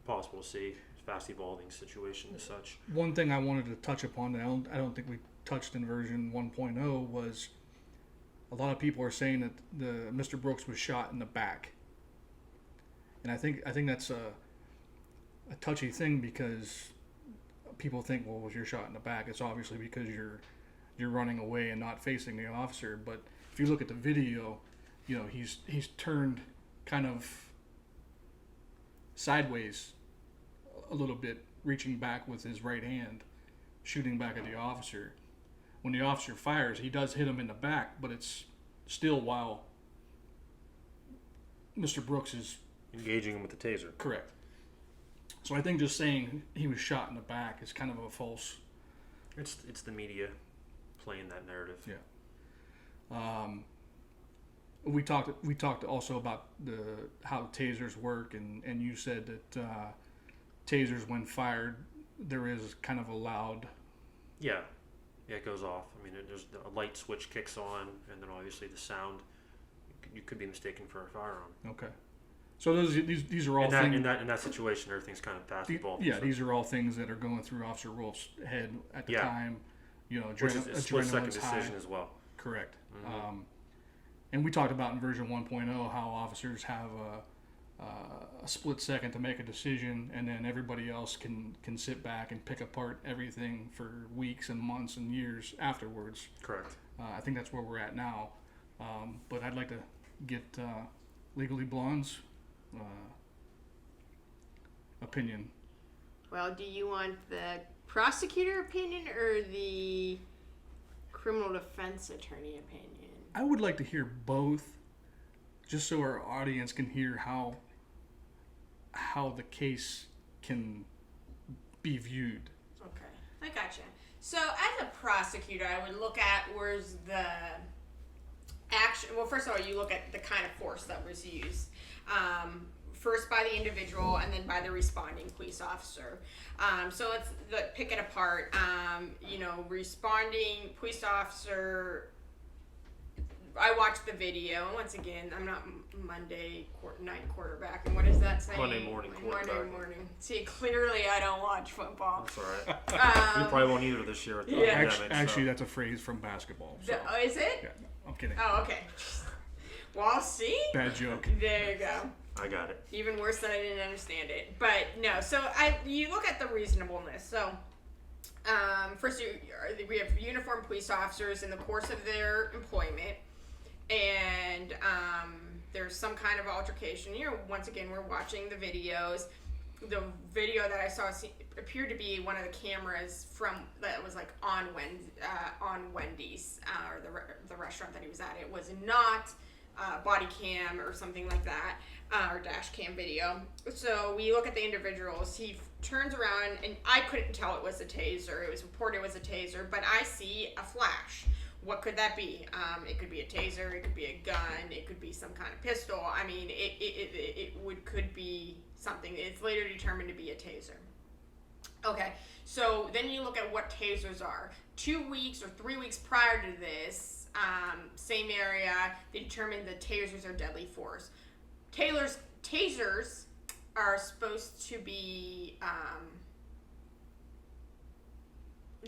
Possible to see. Fast evolving situation as such. One thing I wanted to touch upon that I don't think we touched in version 1.0 was a lot of people are saying that Mr. Brooks was shot in the back. And I think that's a touchy thing because people think, well, if you're shot in the back, it's obviously because you're running away and not facing the officer. But if you look at the video, he's turned kind of sideways a little bit, reaching back with his right hand, shooting back at the officer. When the officer fires, he does hit him in the back, but it's still while Mr. Brooks is engaging him with the taser. Correct. So I think just saying he was shot in the back is kind of a false. It's the media playing that narrative. Yeah. We talked also about how tasers work, and you said that tasers, when fired, there is kind of a loud. Yeah. Yeah, it goes off. I mean, there's a light switch kicks on, and then obviously the sound. You could be mistaken for a firearm. Okay. So these are all In things. that situation, everything's kind of past the ball. Yeah, these are all things that are going through Officer Wolf's head at the time. You know, which is a split-second adrenaline's high. decision as well. Correct. And we talked about in version 1.0 how officers have a split second to make a decision, and then everybody else can sit back and pick apart everything for weeks and months and years afterwards. Correct. I think that's where we're at now. But I'd like to get Legally Blonde's opinion. Well, do you want the prosecutor opinion or the criminal defense attorney opinion? I would like to hear both, just so our audience can hear how the case can be viewed. Okay, I gotcha. So as a prosecutor, I would look at where's the action. Well, first of all, you look at the kind of force that was used. First by the individual and then by the responding police officer. So let's pick it apart. Responding police officer. I watched the video, and once again, I'm not Monday night quarterback. And what does that say? Monday morning quarterback. Monday morning. See, clearly I don't watch football. That's all right. You probably won't either this year with the pandemic. Actually, that's a phrase from basketball. So. Is it? Yeah, I'm kidding. Oh, okay. Well, see? Bad joke. There you go. I got it. Even worse than I didn't understand it. But no, so you look at the reasonableness. So first we have uniformed police officers in the course of their employment, and there's some kind of altercation. Once again, we're watching the videos. The video that I saw appeared to be one of the cameras that was like on Wendy's or the restaurant that he was at. It was not body cam or something like that, or dash cam video. So we look at the individuals. He turns around, and I couldn't tell it was a taser. It was reported it was a taser, but I see a flash. What could that be? It could be a taser. It could be a gun. It could be some kind of pistol. I mean, it could be something. It's later determined to be a taser. Okay, so then you look at what tasers are. 2 weeks or 3 weeks prior to this, same area, they determined that tasers are deadly force. Tasers are supposed to be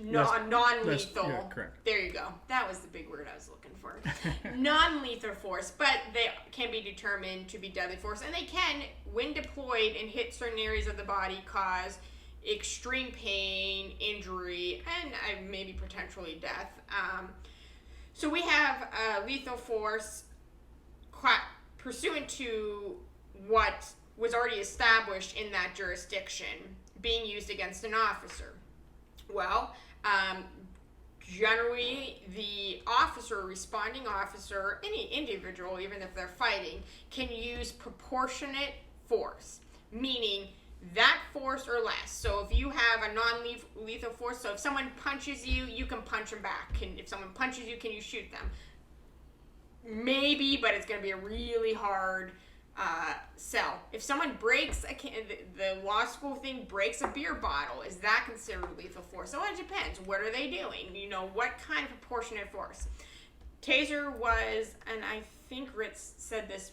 non-lethal. Yeah, correct. There you go. That was the big word I was looking for. Non-lethal force, but they can be determined to be deadly force, and they can, when deployed and hit certain areas of the body, cause extreme pain, injury, and maybe potentially death. So we have lethal force pursuant to what was already established in that jurisdiction being used against an officer. Well, generally the responding officer, any individual, even if they're fighting, can use proportionate force, meaning that force or less. So if you have a non-lethal force, so if someone punches you, you can punch them back. If someone punches you, can you shoot them? Maybe, but it's going to be a really hard sell. If someone breaks the law school thing, breaks a beer bottle, is that considered lethal force? So it depends. What are they doing? What kind of proportionate force? Taser was, and I think Ritz said this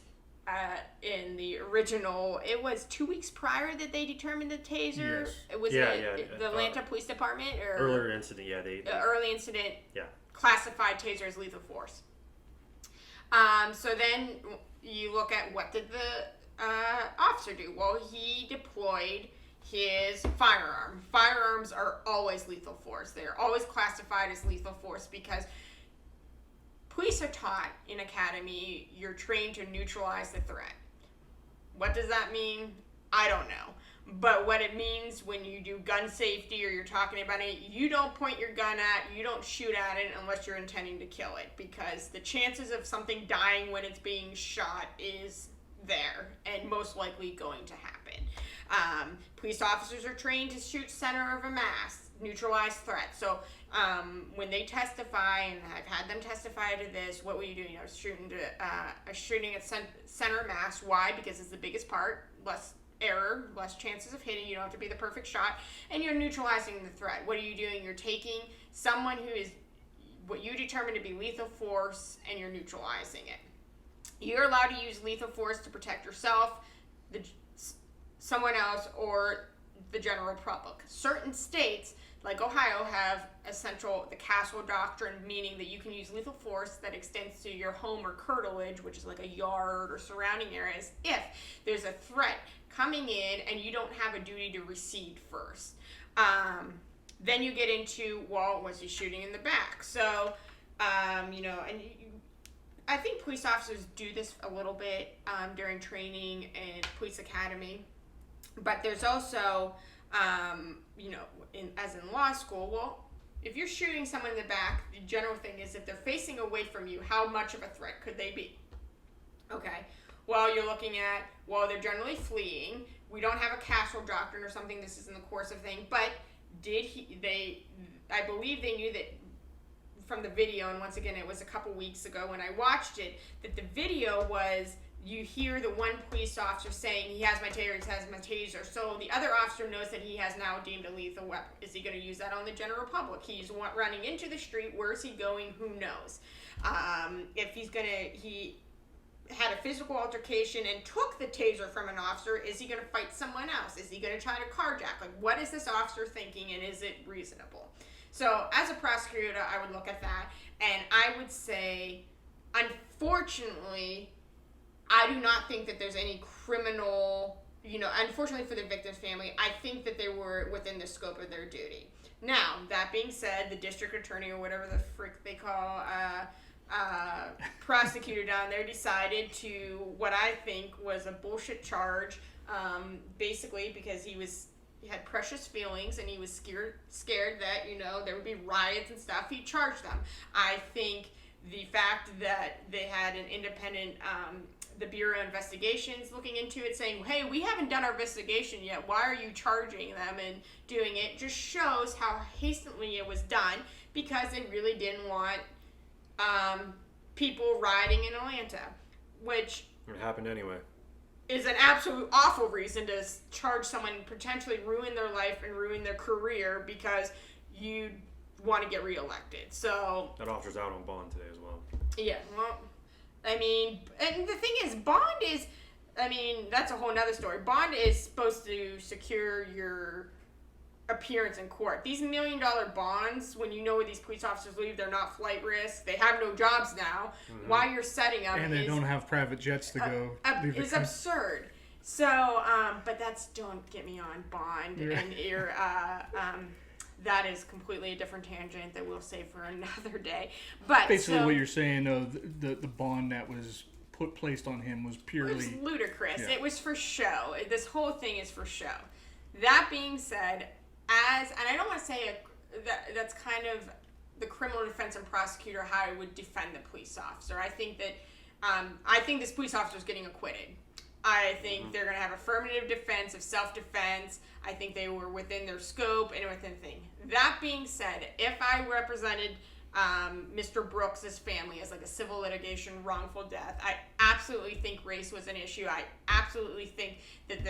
in the original, it was 2 weeks prior that they determined the taser. Yes. It was the Atlanta Police Department, or earlier incident. Yeah, the early incident. Yeah. Classified taser as lethal force. So then you look at what did the officer do? Well, he deployed his firearm. Firearms are always lethal force. They're always classified as lethal force because police are taught in academy, you're trained to neutralize the threat. What does that mean? I don't know. But what it means when you do gun safety or you're talking about it, you don't point your gun at, you don't shoot at it unless you're intending to kill it, because the chances of something dying when it's being shot is there and most likely going to happen. Police officers are trained to shoot center of a mass, neutralize threat. So when they testify, and I've had them testify to this, what were you doing? I was shooting at center mass. Why? Because it's the biggest part, less error, less chances of hitting. You don't have to be the perfect shot, and you're neutralizing the threat. What are you doing? You're taking someone who is what you determine to be lethal force, and you're neutralizing it. You're allowed to use lethal force to protect yourself, someone else, or the general public. Certain states, like Ohio, have the castle doctrine, meaning that you can use lethal force that extends to your home or curtilage, which is like a yard or surrounding areas, if there's a threat coming in and you don't have a duty to recede first. Then you get into, was he shooting in the back? So, I think police officers do this a little bit during training and police academy. But there's also, as in law school, if you're shooting someone in the back, the general thing is if they're facing away from you, how much of a threat could they be? Okay. Well, you're looking at, they're generally fleeing. We don't have a castle doctrine or something. This is in the course of thing. But I believe they knew that from the video, and once again, it was a couple weeks ago when I watched it, that the video was, you hear the one police officer saying, he has my taser. So the other officer knows that he has now deemed a lethal weapon. Is he going to use that on the general public? He's running into the street. Where is he going? Who knows? If he had a physical altercation and took the taser from an officer, is he going to fight someone else? Is he going to try to carjack? Like, what is this officer thinking, and is it reasonable? So as a prosecutor, I would look at that, and I would say, unfortunately, I do not think that there's any criminal, unfortunately for the victim's family, I think that they were within the scope of their duty. Now, that being said, the district attorney or whatever the frick they call prosecutor down there decided to, what I think was a bullshit charge, basically because he had precious feelings and he was scared that, there would be riots and stuff. He charged them. I think the fact that they had an independent, the Bureau of Investigations looking into it saying, hey, we haven't done our investigation yet. Why are you charging them and doing it? Just shows how hastily it was done because they really didn't want people rioting in Atlanta, which it happened anyway. Is an absolute awful reason to charge someone, potentially ruin their life and ruin their career because you want to get reelected. So that officer's out on bond today as well. Yeah, well, I mean, and the thing is, bond is, that's a whole nother story. Bond is supposed to secure your appearance in court. These $1 million bonds, when you know where these police officers leave, they're not flight risk. They have no jobs now. Mm-hmm. Why you're setting up, and they don't have private jets to go. It's absurd. So, but don't get me on bond and your that is completely a different tangent that we'll save for another day. But basically, what you're saying, the bond that was placed on him was purely, it was ludicrous. Yeah. It was for show. This whole thing is for show. That being said, and I don't want to say that's kind of the criminal defense and prosecutor how I would defend the police officer. I think that this police officer is getting acquitted. I think they're going to have affirmative defense of self-defense. I think they were within their scope and within the thing. That being said, if I represented Mr. Brooks's family as like a civil litigation wrongful death, I absolutely think race was an issue. I absolutely think that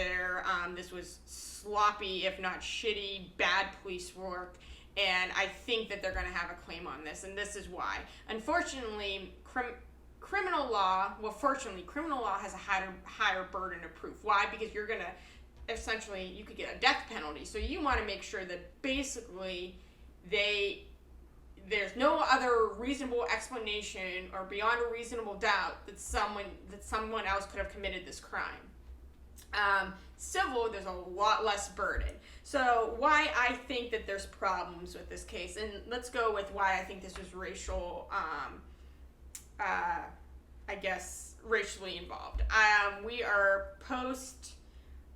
this was sloppy, if not shitty, bad police work. And I think that they're going to have a claim on this. And this is why. Unfortunately, criminal law has a higher burden of proof. Why? Because you're going to, essentially, you could get a death penalty. So you want to make sure that basically there's no other reasonable explanation or beyond a reasonable doubt that someone else could have committed this crime. Civil, there's a lot less burden. So why I think that there's problems with this case, and let's go with why I think this was racial, racially involved. We are post,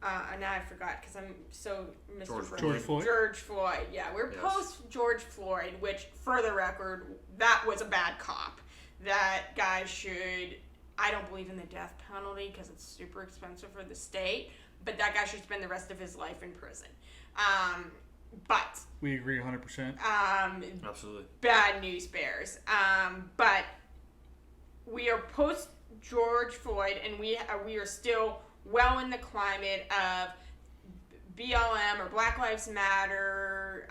now I forgot because I'm so George Floyd. George Floyd, yeah. We're post George Floyd, which, for the record, that was a bad cop. That guy I don't believe in the death penalty because it's super expensive for the state, but that guy should spend the rest of his life in prison. But we agree 100%. Absolutely. Bad news bears. But we are post George Floyd, and we are still well in the climate of BLM or Black Lives Matter,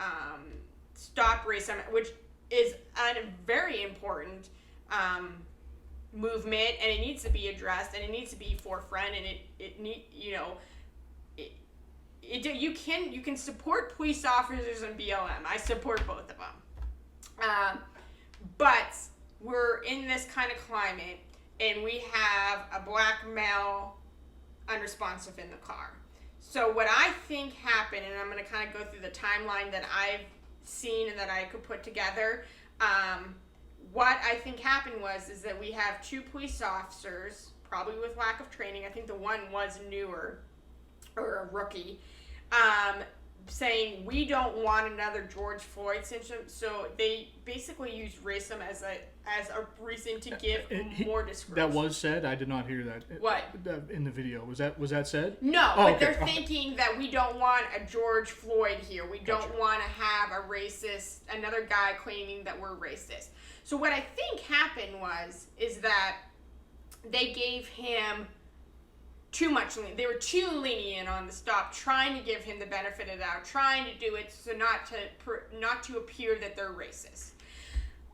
Stop Racism, which is a very important movement, and it needs to be addressed, and it needs to be forefront, and you can support police officers and BLM. I support both of them. But we're in this kind of climate, and we have a black male unresponsive in the car. So what I think happened, and I'm going to kind of go through the timeline that I've seen and that I could put together. What I think happened is that we have two police officers, probably with lack of training. I think the one was newer, or a rookie, saying we don't want another George Floyd syndrome. So they basically used racism as a reason to give more discretion. That was said. I did not hear that. What? In the video? Was that said? No, but they're thinking that we don't want a George Floyd here. We don't want to have a racist, another guy claiming that we're racist. So what I think happened is that they gave him too much. They were too lenient on the stop, trying to give him the benefit of the doubt, trying to do it so not to appear that they're racist.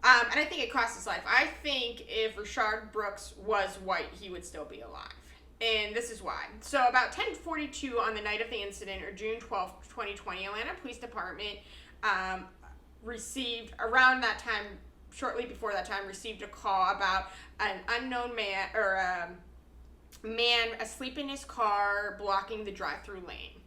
And I think it cost his life. I think if Rayshard Brooks was white, he would still be alive. And this is why. So about 10:42 on the night of the incident, or June 12th, 2020, Atlanta Police Department received, around that time, shortly before that time, received a call about an unknown man, or a man asleep in his car blocking the drive-through lane.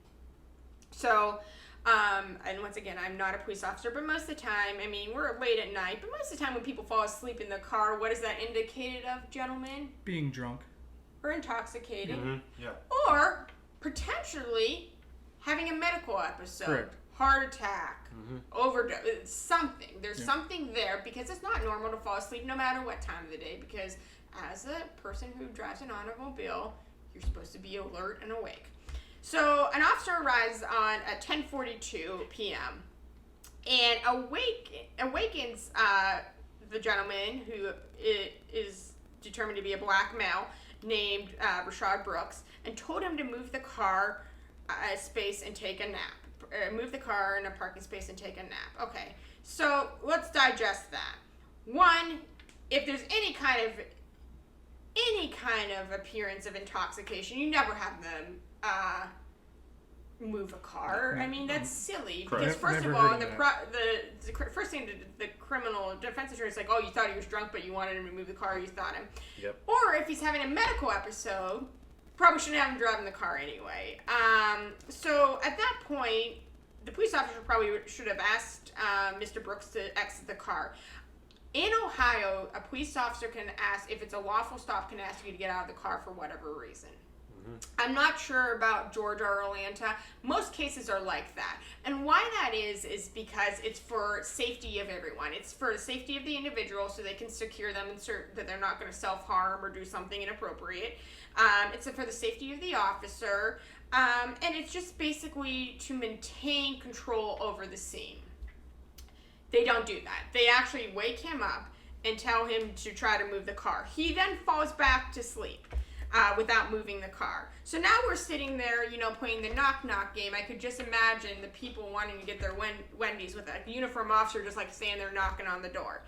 So, and once again, I'm not a police officer, but most of the time, I mean, we're late at night, but most of the time when people fall asleep in the car, what is that indicated of, gentlemen? Being drunk. Or intoxicated. Mm-hmm. Yeah. Or potentially having a medical episode. Correct. Heart attack, overdose, something. There's something there, because it's not normal to fall asleep no matter what time of the day, because as a person who drives an automobile, you're supposed to be alert and awake. So an officer arrives at 10:42 p.m. and awakens the gentleman who is determined to be a black male named Rayshard Brooks, and told him to move the car space and take a nap. Move the car in a parking space and take a nap. Okay, so let's digest that. One, if there's any kind of appearance of intoxication, you never have them move a car. I mean, that's silly. Correct. Because first Never of all, heard of the first thing the criminal defense attorney is like, oh, you thought he was drunk, but you wanted him to move the car. You thought him. Yep. Or if he's having a medical episode, probably shouldn't have him driving the car anyway. So at that point, the police officer probably should have asked Mr. Brooks to exit the car. In Ohio, a police officer can ask, if it's a lawful stop, can ask you to get out of the car for whatever reason. I'm not sure about Georgia or Atlanta. Most cases are like that. And why that is because it's for safety of everyone. It's for the safety of the individual, so they can secure them and that they're not going to self-harm or do something inappropriate. It's for the safety of the officer. And it's just basically to maintain control over the scene. They don't do that. They actually wake him up and tell him to try to move the car. He then falls back to sleep without moving the car. So now we're sitting there, playing the knock-knock game. I could just imagine the people wanting to get their Wendy's with a uniform officer just like standing there knocking on the door.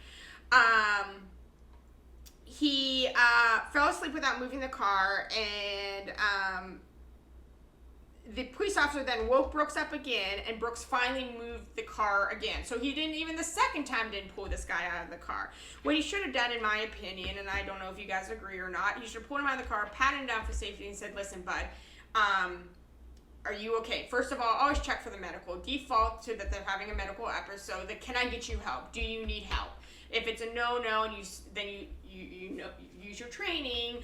He fell asleep without moving the car, and the police officer then woke Brooks up again, and Brooks finally moved the car again. So he the second time didn't pull this guy out of the car. What he should have done, in my opinion, and I don't know if you guys agree or not, he should have pulled him out of the car, patted him down for safety, and said, listen, bud, are you okay? First of all, always check for the medical. Default to that they're having a medical episode. That, can I get you help? Do you need help? If it's a no-no, and you use your training.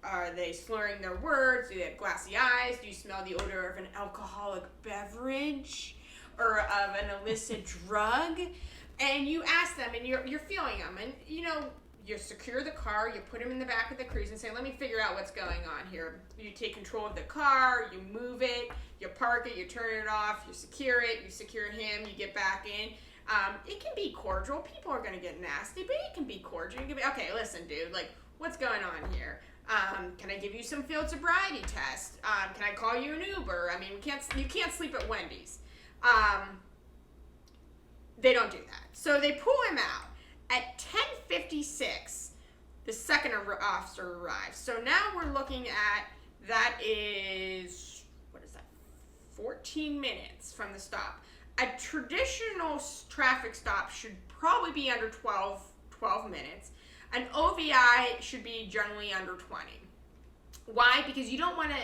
Are they slurring their words? Do they have glassy eyes? Do you smell the odor of an alcoholic beverage or of an illicit drug? And you ask them, and you're feeling them, and you secure the car, you put him in the back of the cruise and say, let me figure out what's going on here. You take control of the car, you move it, you park it, you turn it off, you secure it, you secure him, you get back in. It can be cordial. People are going to get nasty, but it can be cordial. You can be, okay, listen, dude, like, what's going on here? Can I give you some field sobriety tests? Can I call you an Uber? I mean, you can't sleep at Wendy's. They don't do that. So they pull him out. At 10:56, the second officer arrives. So now we're looking at, that is, 14 minutes from the stop. A traditional traffic stop should probably be under 12 minutes. An OVI should be generally under 20. Why? Because you don't want to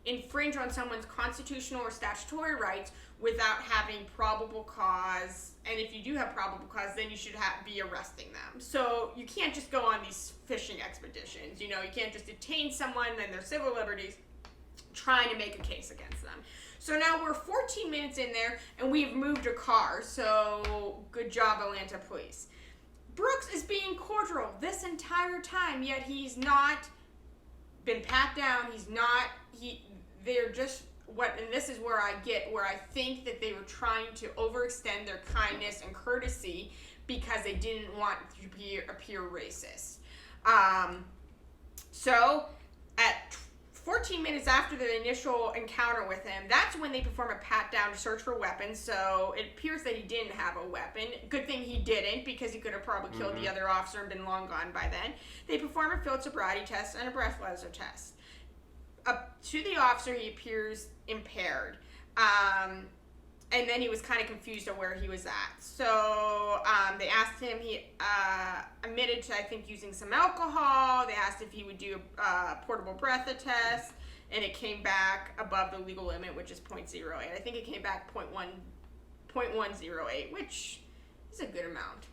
infringe on someone's constitutional or statutory rights without having probable cause. And if you do have probable cause, then you should be arresting them. So you can't just go on these fishing expeditions. You can't just detain someone and their civil liberties trying to make a case against them. So now we're 14 minutes in there, and we've moved a car. So good job, Atlanta police. Brooks is being cordial this entire time, yet he's not been pat down. They're just and this is where I think that they were trying to overextend their kindness and courtesy because they didn't want to appear racist. So at 14 minutes after the initial encounter with him, that's when they perform a pat down to search for weapons. So it appears that he didn't have a weapon. Good thing he didn't, because he could have probably killed the other officer and been long gone by then. They perform a field sobriety test and a breathalyzer test. To the officer, he appears impaired. And then he was kind of confused on where he was at. So they asked him, he admitted to, I think, using some alcohol. They asked if he would do a portable breath test, and it came back above the legal limit, which is 0.08. I think it came back 0.108, which is a good amount.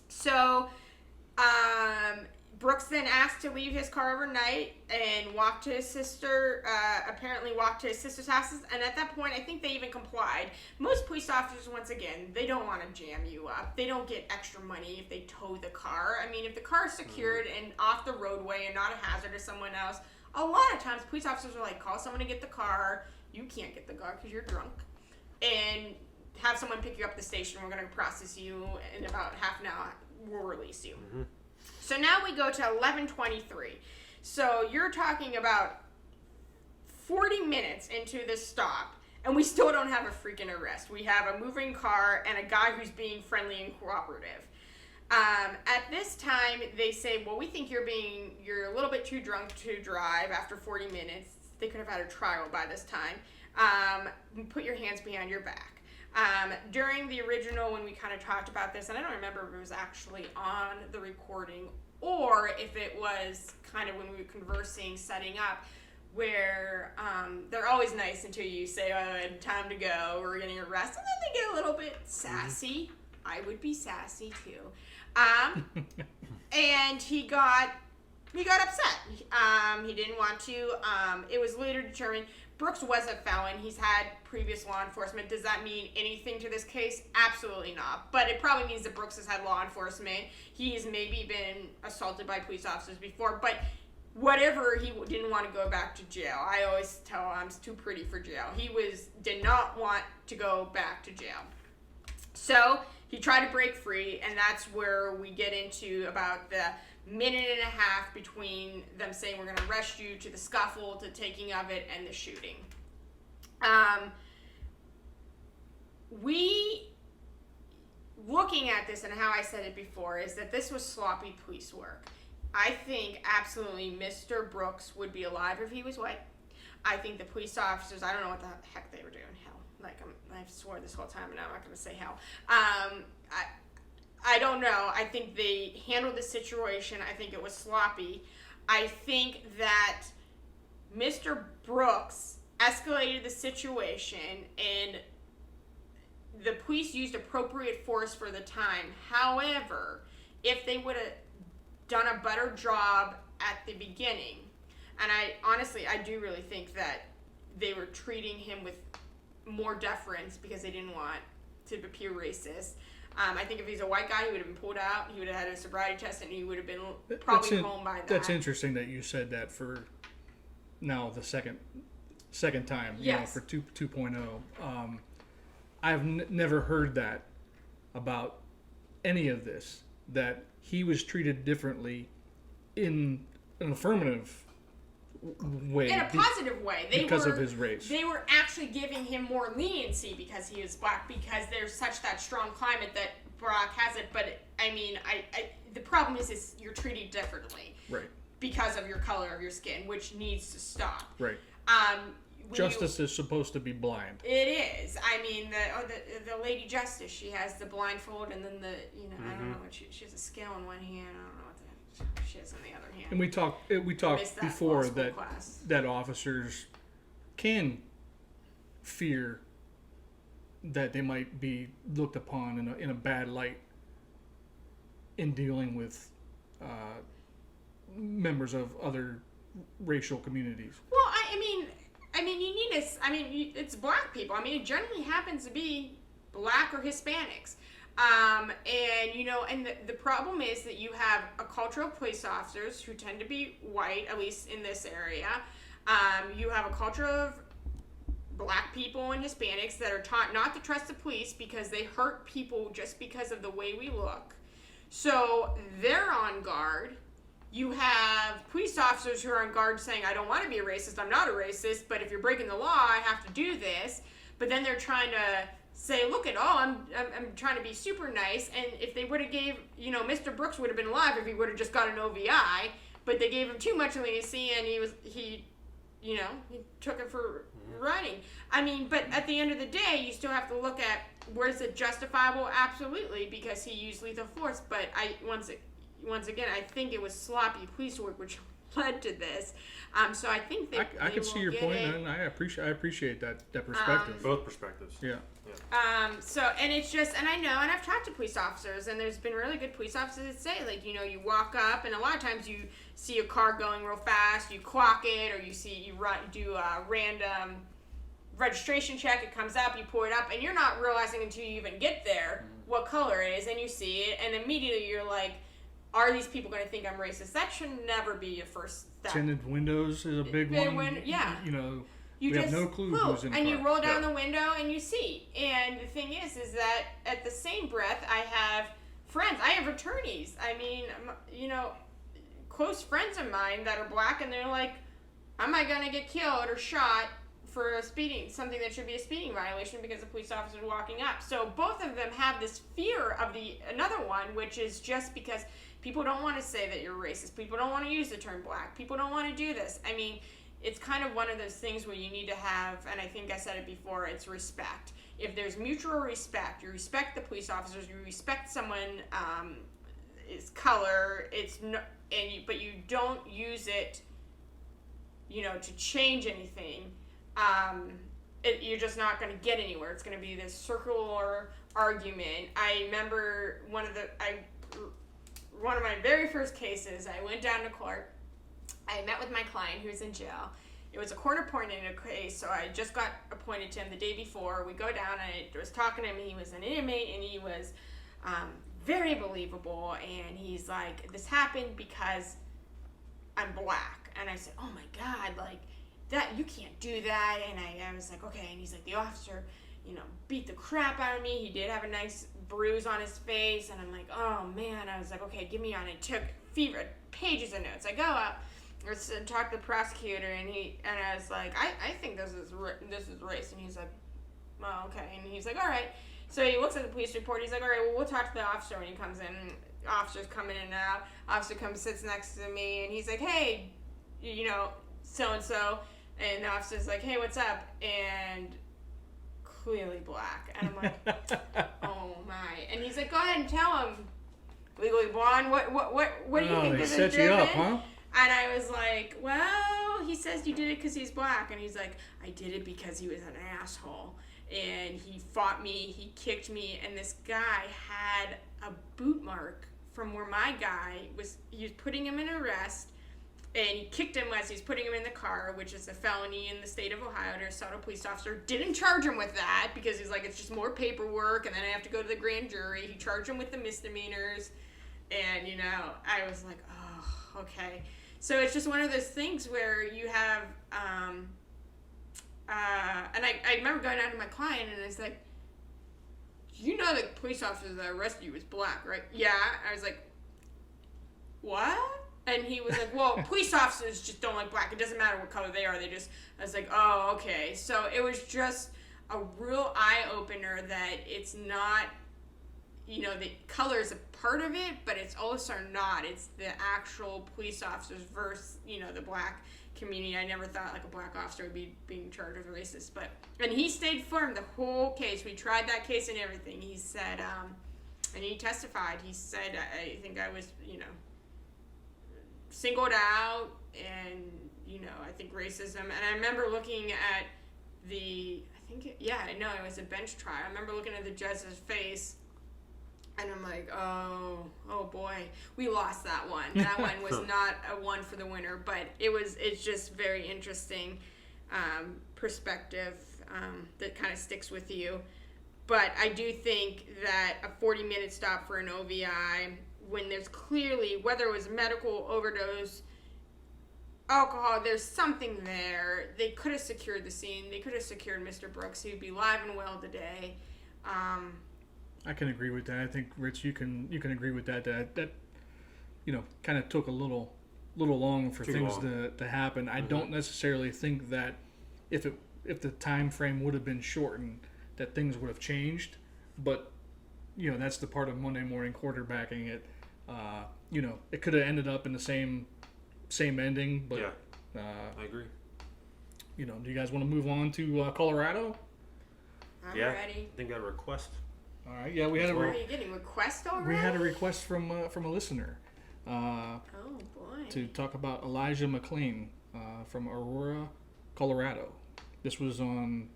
So Brooks then asked to leave his car overnight and walk to his sister, apparently walked to his sister's house. And at that point, I think they even complied. Most police officers, once again, they don't want to jam you up. They don't get extra money if they tow the car. I mean, if the car is secured and off the roadway and not a hazard to someone else, a lot of times police officers are like, call someone to get the car. You can't get the car because you're drunk. And have someone pick you up at the station. We're going to process you in about half an hour. We'll release you. Mm-hmm. So now we go to 11:23. So you're talking about 40 minutes into this stop, and we still don't have a freaking arrest. We have a moving car and a guy who's being friendly and cooperative. At this time, they say, well, we think you're a little bit too drunk to drive after 40 minutes. They could have had a trial by this time. Put your hands behind your back. During the original, when we kind of talked about this, and I don't remember if it was actually on the recording or if it was kind of when we were conversing, setting up, where they're always nice until you say, oh, time to go, we're getting arrested, and then they get a little bit sassy. I would be sassy too. And he got upset. He didn't want to. It was later determined Brooks was a felon. He's had previous law enforcement. Does that mean anything to this case? Absolutely not. But it probably means that Brooks has had law enforcement. He's maybe been assaulted by police officers before. But whatever, he didn't want to go back to jail. I always tell him I'm too pretty for jail. He did not want to go back to jail. So he tried to break free, and that's where we get into about the minute and a half between them saying we're going to arrest you to the scuffle to taking of it and the shooting. We, looking at this and how I said it before, is that this was sloppy police work. I think absolutely Mr. Brooks would be alive if he was white. I think the police officers, I don't know what the heck they were doing. Hell, I've swore this whole time and I'm not going to say hell. I don't know. I think they handled the situation. I think it was sloppy. I think that Mr. Brooks escalated the situation and the police used appropriate force for the time. However, if they would have done a better job at the beginning, and I do really think that they were treating him with more deference because they didn't want to appear racist. I think if he's a white guy, he would have been pulled out. He would have had a sobriety test, and he would have been probably home by that. That's interesting that you said that for now the second time. Yes. For 2.0. I've never heard that about any of this. That he was treated differently in an affirmative way. In a positive way. Because of his race. They were actually giving him more leniency because he was black, because there's such that strong climate that Barack has it. But, I mean, the problem is you're treated differently. Right. Because of your color of your skin, which needs to stop. Right. Justice is supposed to be blind. It is. I mean, the Lady Justice, she has the blindfold, and then I don't know what she has a scale in one hand. I don't know what she has in the other hand. And we talked before that officers can fear that they might be looked upon in a bad light in dealing with members of other racial communities. Well, I mean, you need it's black people. I mean, it generally happens to be black or Hispanics. And the problem is that you have a culture of police officers who tend to be white, at least in this area. You have a culture of black people and Hispanics that are taught not to trust the police because they hurt people just because of the way we look. So they're on guard. You have police officers who are on guard saying, I don't want to be a racist, I'm not a racist, but if you're breaking the law, I have to do this. But then they're trying to say, look at all, I'm trying to be super nice. And if they would have gave, Mr. Brooks would have been alive if he would have just got an OVI, but they gave him too much leniency and he took it for running. I mean, but at the end of the day, you still have to look at, where's it justifiable? Absolutely, because he used lethal force. But once again, I think it was sloppy police work which led to this. So I think that I can see your point, and I appreciate that perspective. Both perspectives. Yeah. And it's just, and I know, and I've talked to police officers, and there's been really good police officers that say, like, you walk up, and a lot of times you see a car going real fast, you clock it, or you do a random registration check, it comes up, you pull it up, and you're not realizing until you even get there what color it is, and you see it, and immediately you're like, are these people going to think I'm racist? That should never be a first step. Tinted windows is a big one. Yeah. We have no clue who's in the car. And you roll down the window and you see. And the thing is that at the same breath, I have friends. I have attorneys. I mean, close friends of mine that are black, and they're like, am I going to get killed or shot for something that should be a speeding violation because the police officer is walking up? So both of them have this fear of another one, which is just because people don't want to say that you're racist. People don't want to use the term black. People don't want to do this. I mean, it's kind of one of those things where you need to have, and I think I said it before, it's respect. If there's mutual respect, you respect the police officers, you respect someone, his color, but you don't use it, to change anything. You're just not going to get anywhere. It's going to be this circular argument. I remember one of my very first cases, I went down to court. I met with my client who's in jail. It was a court appointed case, so I just got appointed to him the day before. We go down, and I was talking to him. He was an inmate, and he was very believable. And he's like, this happened because I'm black. And I said, oh my God, like, that, you can't do that. And I was like, okay. And he's like, the officer, beat the crap out of me. He did have a nice bruise on his face. And I'm like, oh man. I was like, okay, give me on. It took pages of notes. I go up, talk to the prosecutor, and I was like, I think this is race. And he's like, oh, okay. And he's like, all right. So he looks at the police report. He's like, all right, well, we'll talk to the officer when he comes in. Officer's coming in and out. Officer comes, sits next to me, and he's like, hey, so-and-so. And the officer's like, hey, what's up? And clearly black. And I'm like, oh my. And he's like, go ahead and tell him, legally blonde, what do you think this is driven? They set you up, huh? And I was like, well, he says you did it because he's black. And he's like, I did it because he was an asshole. And he fought me, he kicked me, and this guy had a boot mark from where my guy he was putting him in arrest, and he kicked him as he was putting him in the car, which is a felony in the state of Ohio to assault a police officer. Didn't charge him with that because he's like, it's just more paperwork, and then I have to go to the grand jury. He charged him with the misdemeanors, and I was like, oh, okay. So it's just one of those things where you have, and I remember going down to my client, and I was like, you know the police officer that arrested you was black, right? Yeah. I was like, what? And he was like, well, police officers just don't like black. It doesn't matter what color they are. They just, I was like, oh, okay. So it was just a real eye-opener that it's not, you know, the color is a part of it, but it's also not. It's the actual police officers versus, you know, the black community. I never thought like a black officer would be being charged with racist, and he stayed firm the whole case. We tried that case and everything. He said, and he testified. He said, I think I was, you know, singled out, and you know, I think racism. And I remember looking at it was a bench trial. I remember looking at the judge's face, and I'm like, oh boy, we lost that one. That one was not a one for the winner, but it's just very interesting perspective that kind of sticks with you. But I do think that a 40-minute stop for an OVI, when there's clearly, whether it was medical overdose, alcohol, there's something there. They could have secured the scene. They could have secured Mr. Brooks. He would be alive and well today. I can agree with that. I think, Rich, you can agree with that. That you know, kind of took a little long for things to happen. I don't necessarily think that if the time frame would have been shortened, that things would have changed. But you know, that's the part of Monday morning quarterbacking it. You know, it could have ended up in the same ending, but I agree. You know, do you guys want to move on to Colorado? I'm ready. I think I got a request. All right. Yeah, we had Are you getting requests already? We had a request from a listener. Oh boy. To talk about Elijah McClain from Aurora, Colorado. This was on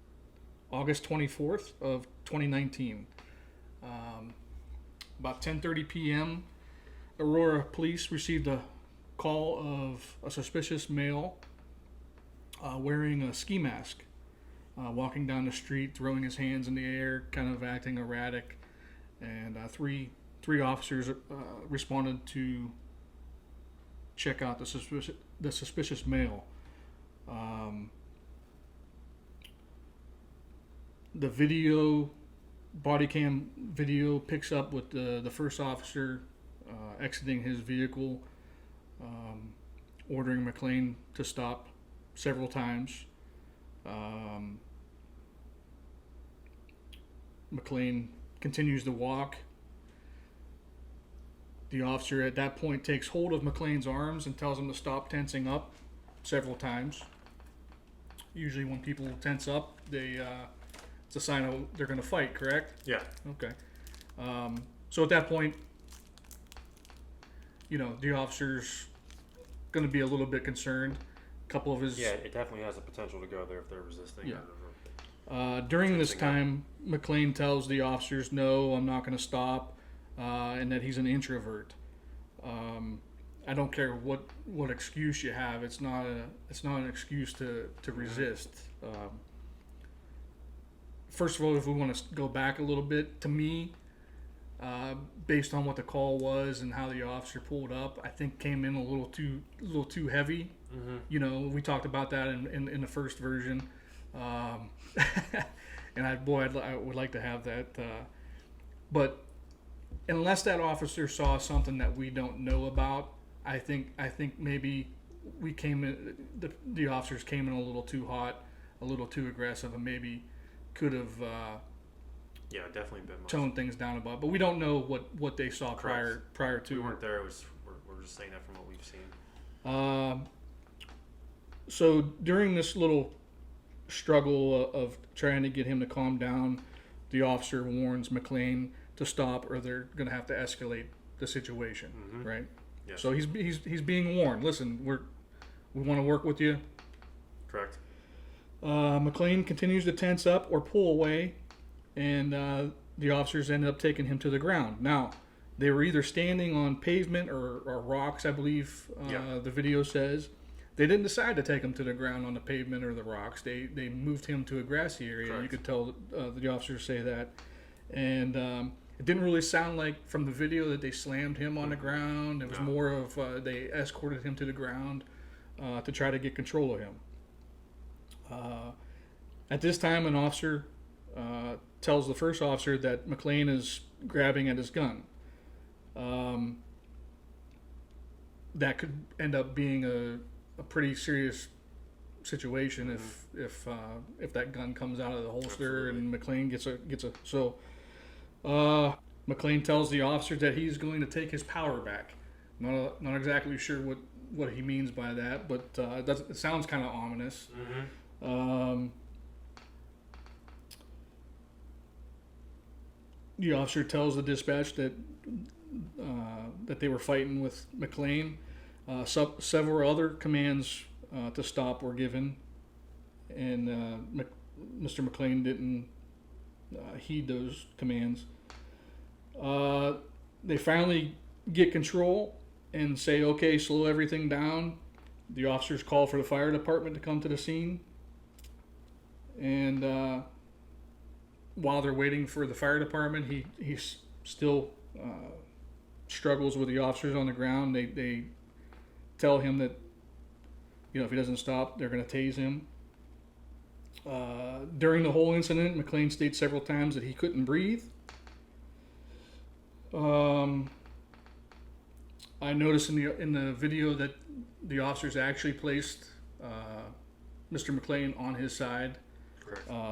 August 24th of 2019. About 10:30 p.m., Aurora police received a call of a suspicious male wearing a ski mask, walking down the street, throwing his hands in the air, kind of acting erratic, and three officers responded to check out the suspicious male. The body cam video picks up with the first officer exiting his vehicle, ordering McClain to stop several times. McClain continues to walk. The officer at that point takes hold of McClain's arms and tells him to stop tensing up several times. Usually when people tense up, it's a sign of they're going to fight, correct? Yeah. Okay. So at that point, you know, the officer's going to be a little bit concerned. A couple of his... Yeah, it definitely has the potential to go there if they're resisting. Yeah. During this time, McClain tells the officers, no, I'm not going to stop, and that he's an introvert. I don't care what excuse you have. It's not an excuse to resist. First of all, if we want to go back a little bit, to me, based on what the call was and how the officer pulled up, I think came in a little too heavy. Mm-hmm. You know, we talked about that in the first version, and I would like to have that. But unless that officer saw something that we don't know about, I think maybe we came in. The officers came in a little too hot, a little too aggressive, and maybe could have definitely been toned things down about. But we don't know what they saw prior to. We weren't there. We're just saying that from what we've seen. So during this little struggle of trying to get him to calm down, the officer warns McClain to stop, or they're going to have to escalate the situation. Mm-hmm. Right? Yes. So he's being warned. Listen, we want to work with you. Correct. McClain continues to tense up or pull away, and the officers ended up taking him to the ground. Now, they were either standing on pavement or rocks, I believe the video says. They didn't decide to take him to the ground on the pavement or the rocks. They moved him to a grassy area. Correct. You could tell the officers say that. And it didn't really sound like from the video that they slammed him on the ground. It was more of they escorted him to the ground to try to get control of him. At this time, an officer tells the first officer that McClain is grabbing at his gun. that could end up being a pretty serious situation if that gun comes out of the holster. Absolutely. And McClain gets a so McClain tells the officer that he's going to take his power back. Not exactly sure what he means by that, but it sounds kind of ominous. The officer tells the dispatch that they were fighting with McClain. Several other commands to stop were given, and Mr. McClain didn't heed those commands. They finally get control and say, okay, slow everything down. The officers call for the fire department to come to the scene. And while they're waiting for the fire department, he still struggles with the officers on the ground. They tell him that, if he doesn't stop, they're going to tase him. During the whole incident, McClain states several times that he couldn't breathe. I noticed in the video that the officers actually placed Mr. McClain on his side,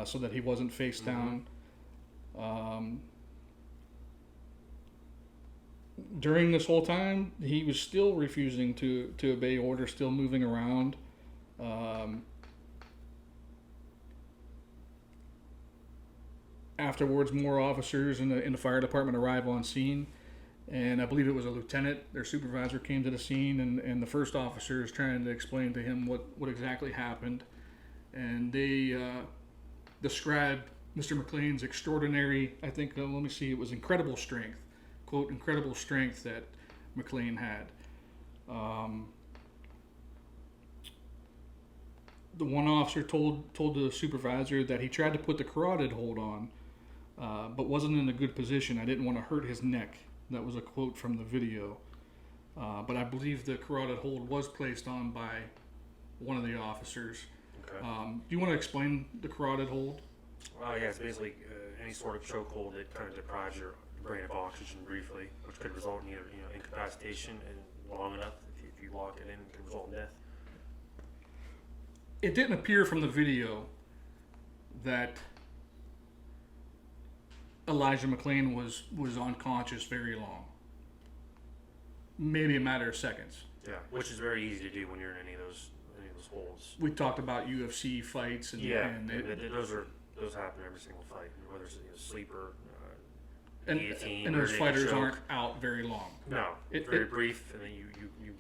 so that he wasn't face down. During this whole time, he was still refusing to obey orders, still moving around. Afterwards, more officers in the fire department arrive on scene, and I believe it was a lieutenant. Their supervisor came to the scene, and the first officer is trying to explain to him what exactly happened, and they describe Mr. McClain's extraordinary, I think, let me see, it was incredible strength, quote, incredible strength that McClain had. The one officer told the supervisor that he tried to put the carotid hold on, but wasn't in a good position. I didn't want to hurt his neck. That was a quote from the video. But I believe the carotid hold was placed on by one of the officers. Okay. Do you want to explain the carotid hold? Well, yeah, it's basically any sort of chokehold that kind of deprives your brain of oxygen briefly, which could result in either incapacitation and long enough if you lock it in, it could result in death. It didn't appear from the video that Elijah McClain was unconscious very long. Maybe a matter of seconds. Yeah, which is very easy to do when you're in any of those holds. We talked about UFC fights, and those happen every single fight, whether it's a sleeper, guillotine, and those fighters aren't out very long. No, very brief, and then you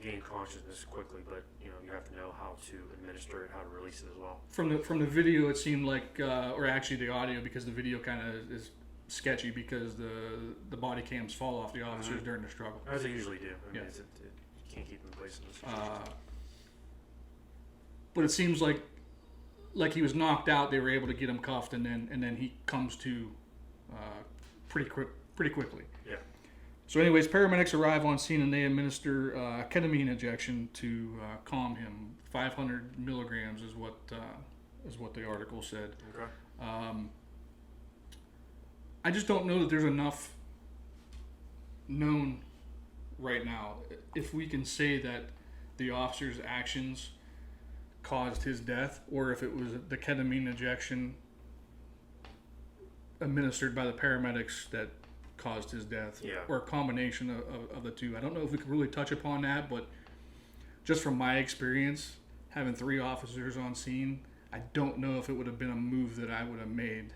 gain consciousness quickly, but you have to know how to administer it, how to release it as well. From the video, it seemed like, or actually the audio, because the video kind of is sketchy because the body cams fall off the officers during the struggle. As they usually do. You can't keep them in place in this situation. But it seems like he was knocked out. They were able to get him cuffed, and then he comes to pretty quickly. Yeah. So, anyways, paramedics arrive on scene and they administer ketamine injection to calm him. 500 milligrams is what the article said. Okay. I just don't know that there's enough known right now. If we can say that the officer's actions caused his death, or if it was the ketamine injection administered by the paramedics that caused his death, or a combination of the two. I don't know if we could really touch upon that, but just from my experience, having 3 officers on scene, I don't know if it would have been a move that I would have made,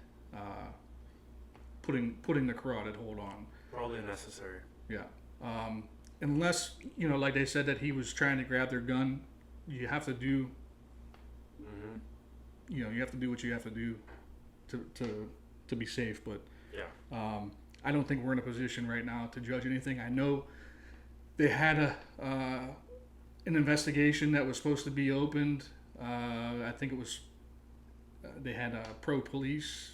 putting the carotid hold on. Probably unnecessary. Yeah. Unless, like they said that he was trying to grab their gun, you have to do, you have to do what you have to do to be safe. But I don't think we're in a position right now to judge anything. I know they had an investigation that was supposed to be opened. I think it was they had a pro-police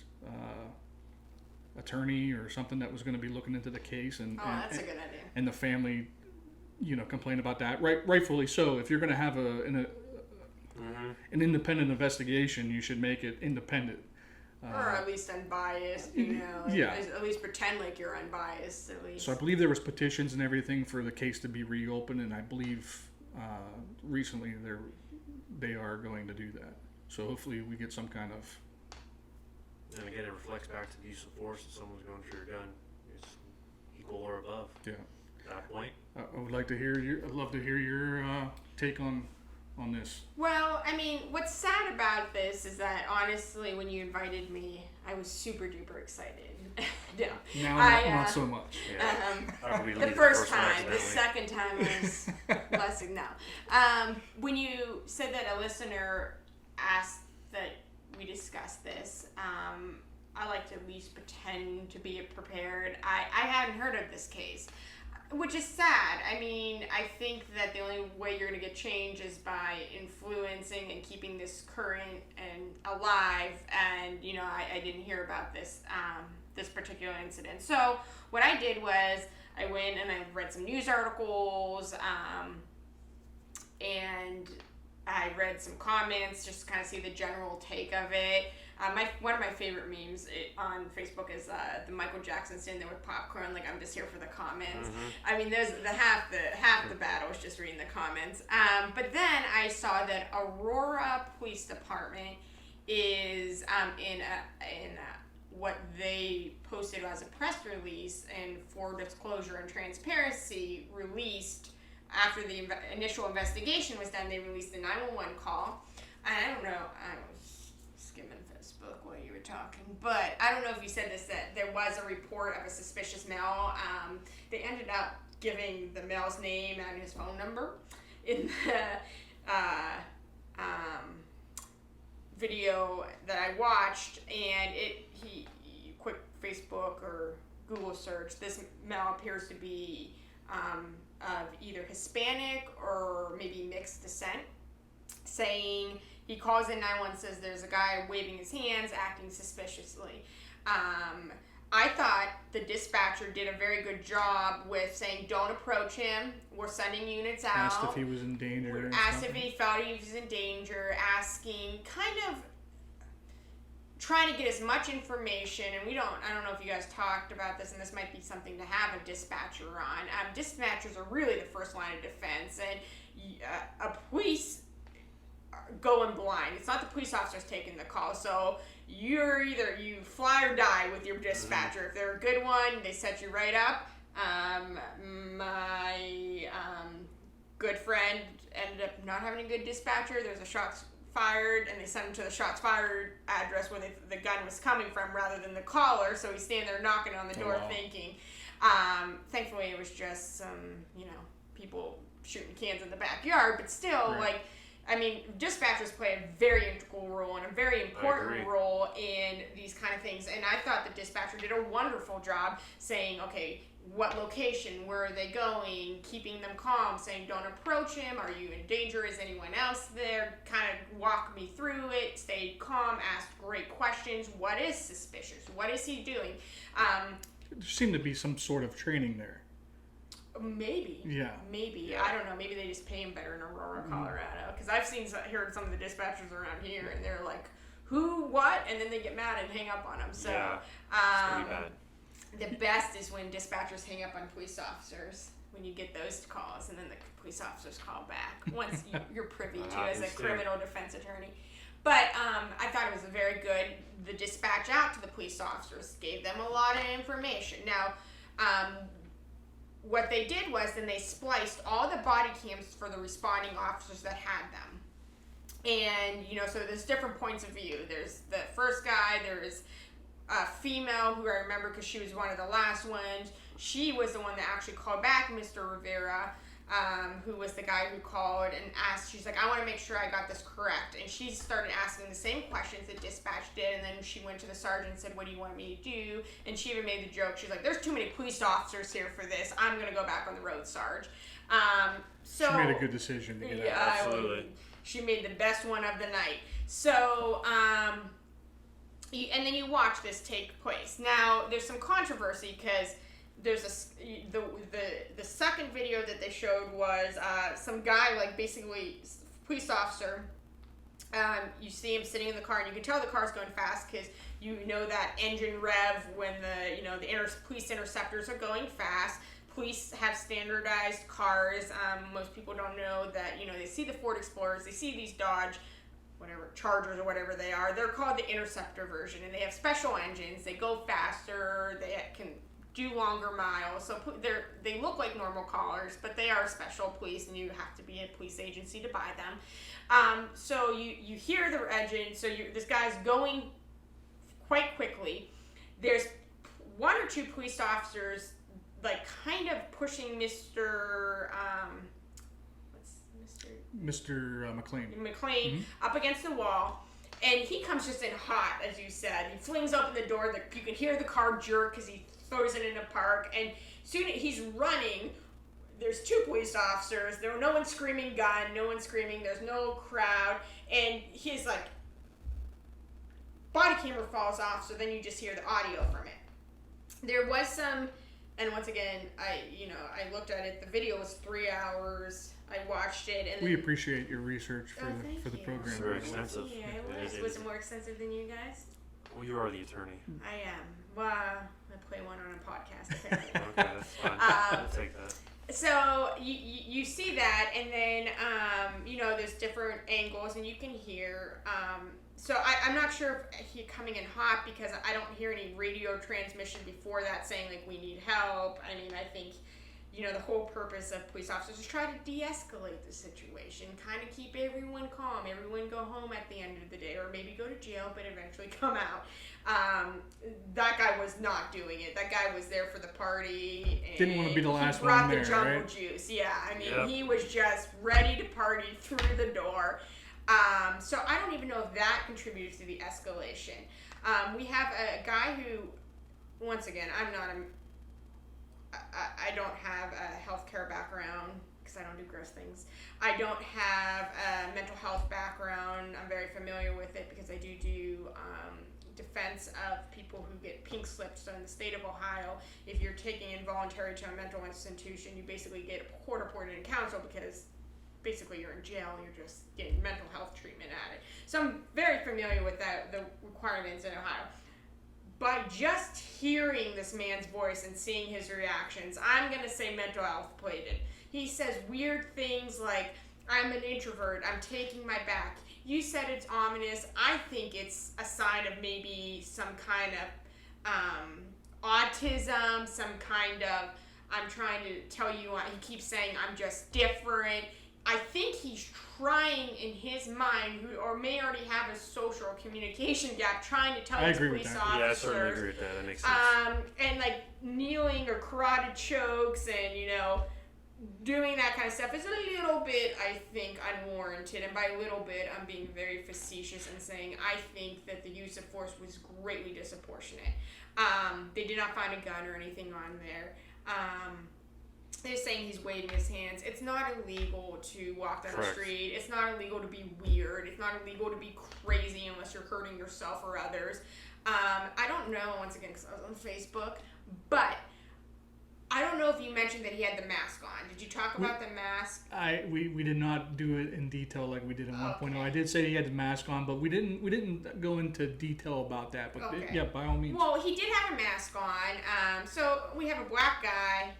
attorney or something that was going to be looking into the case, and that's a good idea. And the family, complained about that. Rightfully so. If you're going to have an independent investigation, you should make it independent. Or at least unbiased, Yeah. At least pretend like you're unbiased, at least. So I believe there was petitions and everything for the case to be reopened, and I believe recently they are going to do that. So hopefully we get some kind of... And again, it reflects back to the use of force. If someone's going for your gun, it's equal or above. Yeah. At that point. I would like to hear I'd love to hear your take on this. Well, I mean, what's sad about this is that honestly, when you invited me, I was super duper excited. No. Now, not so much. Yeah. The first time. The second time was less. No. When you said that a listener asked that we discuss this, I like to at least pretend to be prepared. I hadn't heard of this case. Which is sad. I mean, I think that the only way you're going to get change is by influencing and keeping this current and alive. And, I didn't hear about this this particular incident. So what I did was I went and I read some news articles and I read some comments just to kind of see the general take of it. One of my favorite memes on Facebook is the Michael Jackson sitting there with popcorn, like, I'm just here for the comments. Mm-hmm. I mean, there's half the battle is just reading the comments. But then I saw that Aurora Police Department is in what they posted as a press release, and for disclosure and transparency, released after the initial investigation was done. They released a 911 call. And I don't know. I was skimming Facebook while you were talking, but I don't know if you said this, that there was a report of a suspicious male. They ended up giving the male's name and his phone number in the video that I watched, and he quick Facebook or Google search, this male appears to be of either Hispanic or maybe mixed descent, saying he calls in 911, says there's a guy waving his hands, acting suspiciously. I thought the dispatcher did a very good job with saying, don't approach him, we're sending units out. Asked if he was in danger. Asked if he felt he was in danger, asking, kind of trying to get as much information, and I don't know if you guys talked about this, and this might be something to have a dispatcher on. Dispatchers are really the first line of defense, and a police going blind. It's not the police officers taking the call, so you're either you fly or die with your dispatcher. If they're a good one, they set you right up. My good friend ended up not having a good dispatcher. There's a shots fired, and they sent him to the shots fired address where the gun was coming from rather than the caller, so he's standing there knocking on the door thinking. Thankfully it was just some, people shooting cans in the backyard, but still, dispatchers play a very integral role and a very important role in these kind of things, and I thought the dispatcher did a wonderful job saying, okay, what location, where are they going, keeping them calm, saying don't approach him, are you in danger, is anyone else there, kind of walk me through it, stayed calm, asked great questions, what is suspicious, what is he doing? There seemed to be some sort of training there. Maybe. Yeah. Maybe. Yeah. I don't know. Maybe they just pay him better in Aurora, Colorado. Because I've heard some of the dispatchers around here, and they're like, who, what? And then they get mad and hang up on them. So, yeah, it's pretty bad. The best is when dispatchers hang up on police officers, when you get those calls, and then the police officers call back once you're privy to as a criminal defense attorney. But I thought it was very good. The dispatch out to the police officers gave them a lot of information. Now, what they did was then they spliced all the body cams for the responding officers that had them. And, so there's different points of view. There's the first guy, there's a female who I remember because she was one of the last ones. She was the one that actually called back Mr. Rivera, who was the guy who called and asked, she's like, I want to make sure I got this correct. And she started asking the same questions that dispatch did, and then she went to the sergeant and said, what do you want me to do? And she even made the joke, she's like, there's too many police officers here for this. I'm going to go back on the road, Sarge. She made a good decision to get out. Absolutely. She made the best one of the night. So, and then you watch this take place. Now, there's some controversy because there's the second video that they showed was some guy, like basically police officer, You see him sitting in the car, and you can tell the car's going fast because you know that engine rev when the police interceptors are going fast. Police have standardized cars. Most people don't know that, they see the Ford Explorers, they see these Dodge, Chargers or whatever they are. They're called the Interceptor version, and they have special engines. They go faster. They can do longer miles. So they look like normal cars, but they are special police, and you have to be a police agency to buy them. So you hear the engine. So this guy's going quite quickly. There's one or two police officers kind of pushing Mr. McClain. McClain up against the wall, and he comes just in hot, as you said. He flings open the door. You can hear the car jerk because he throws it in a park, and soon he's running. There's two police officers. No one's screaming gun. No one's screaming. There's no crowd, and he's body camera falls off. So then you just hear the audio from it. There was some, and once again, I looked at it. The video was 3 hours. I watched it, and we appreciate your research for the program. It's very extensive. Yeah, was it more extensive than you guys? Well, you are the attorney. I am. Well, I play one on a podcast. Apparently. Okay, that's fine. I'll take that. So you see that, and then there's different angles, and you can hear. So I'm not sure if he's coming in hot because I don't hear any radio transmission before that saying we need help. I mean, I think. The whole purpose of police officers is try to de-escalate the situation, kind of keep everyone calm, everyone go home at the end of the day, or maybe go to jail, but eventually come out. That guy was not doing it. That guy was there for the party. And didn't want to be the last one there, right? He brought the jungle juice. Yeah, I mean, He was just ready to party through the door. So I don't even know if that contributed to the escalation. We have a guy who, once again, I don't have a healthcare background because I don't do gross things. I don't have a mental health background. I'm very familiar with it because I do defense of people who get pink slips. So in the state of Ohio, if you're taking involuntary to a mental institution, you basically get court appointed and counsel because basically you're in jail and you're just getting mental health treatment at it. So I'm very familiar with the requirements in Ohio. By just hearing this man's voice and seeing his reactions, I'm going to say mental health played it. He says weird things like, I'm an introvert, I'm taking my back. You said it's ominous. I think it's a sign of maybe some kind of autism, some kind of, I'm trying to tell you, he keeps saying, I'm just different. I think he's trying in his mind, or may already have a social communication gap, trying to tell his police officers. Yeah, I certainly agree with that. That makes sense. And kneeling or karate chokes and, doing that kind of stuff is a little bit, I think, unwarranted. And by a little bit, I'm being very facetious and saying I think that the use of force was greatly disproportionate. They did not find a gun or anything on there. They're saying he's waving his hands. It's not illegal to walk down the street. It's not illegal to be weird. It's not illegal to be crazy unless you're hurting yourself or others. I don't know, once again, because I was on Facebook, but I don't know if you mentioned that he had the mask on. Did you talk about the mask? We did not do it in detail like we did in 1.0. I did say he had the mask on, but we didn't go into detail about that. But yeah, by all means. Well, he did have a mask on. So we have a black guy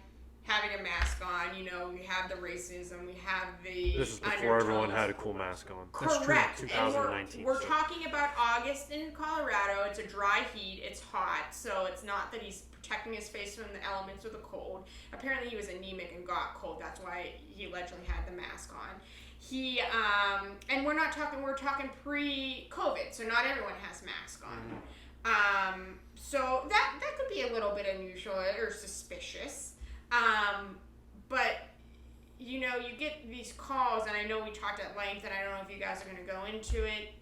having a mask on, we have the racism, we have the This is before everyone had a cool mask on. Correct. 2019. We're talking about August in Colorado. It's a dry heat. It's hot. So it's not that he's protecting his face from the elements or the cold. Apparently he was anemic and got cold. That's why he allegedly had the mask on. And we're talking pre-COVID, so not everyone has masks on. So that could be a little bit unusual or suspicious. But you get these calls, and I know we talked at length, and I don't know if you guys are going to go into it,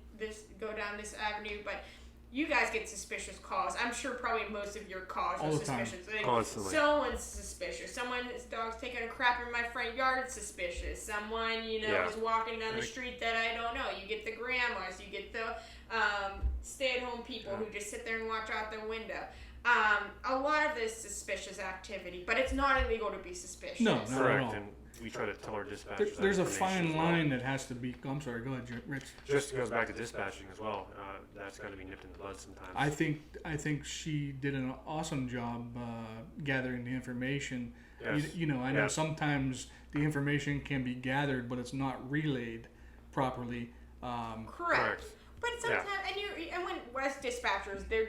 go down this avenue, but you guys get suspicious calls. I'm sure probably most of your calls are suspicious. Constantly. Someone's suspicious. Someone's dog's taking a crap in my front yard, it's suspicious. Someone, is walking down the street that I don't know. You get the grandmas, you get the stay-at-home people who just sit there and watch out their window. A lot of this suspicious activity, but it's not illegal to be suspicious. No, not at Correct, all. and we try to tell our dispatchers There's a that fine information as well. line that has to be. I'm sorry. Go ahead, Rich. Just goes back to dispatching as well. That's got to be nipped in the bud sometimes. I think she did an awesome job gathering the information. Yes. You know, I know Yes. sometimes the information can be gathered, but it's not relayed properly. Correct. But sometimes, and when West dispatchers, they're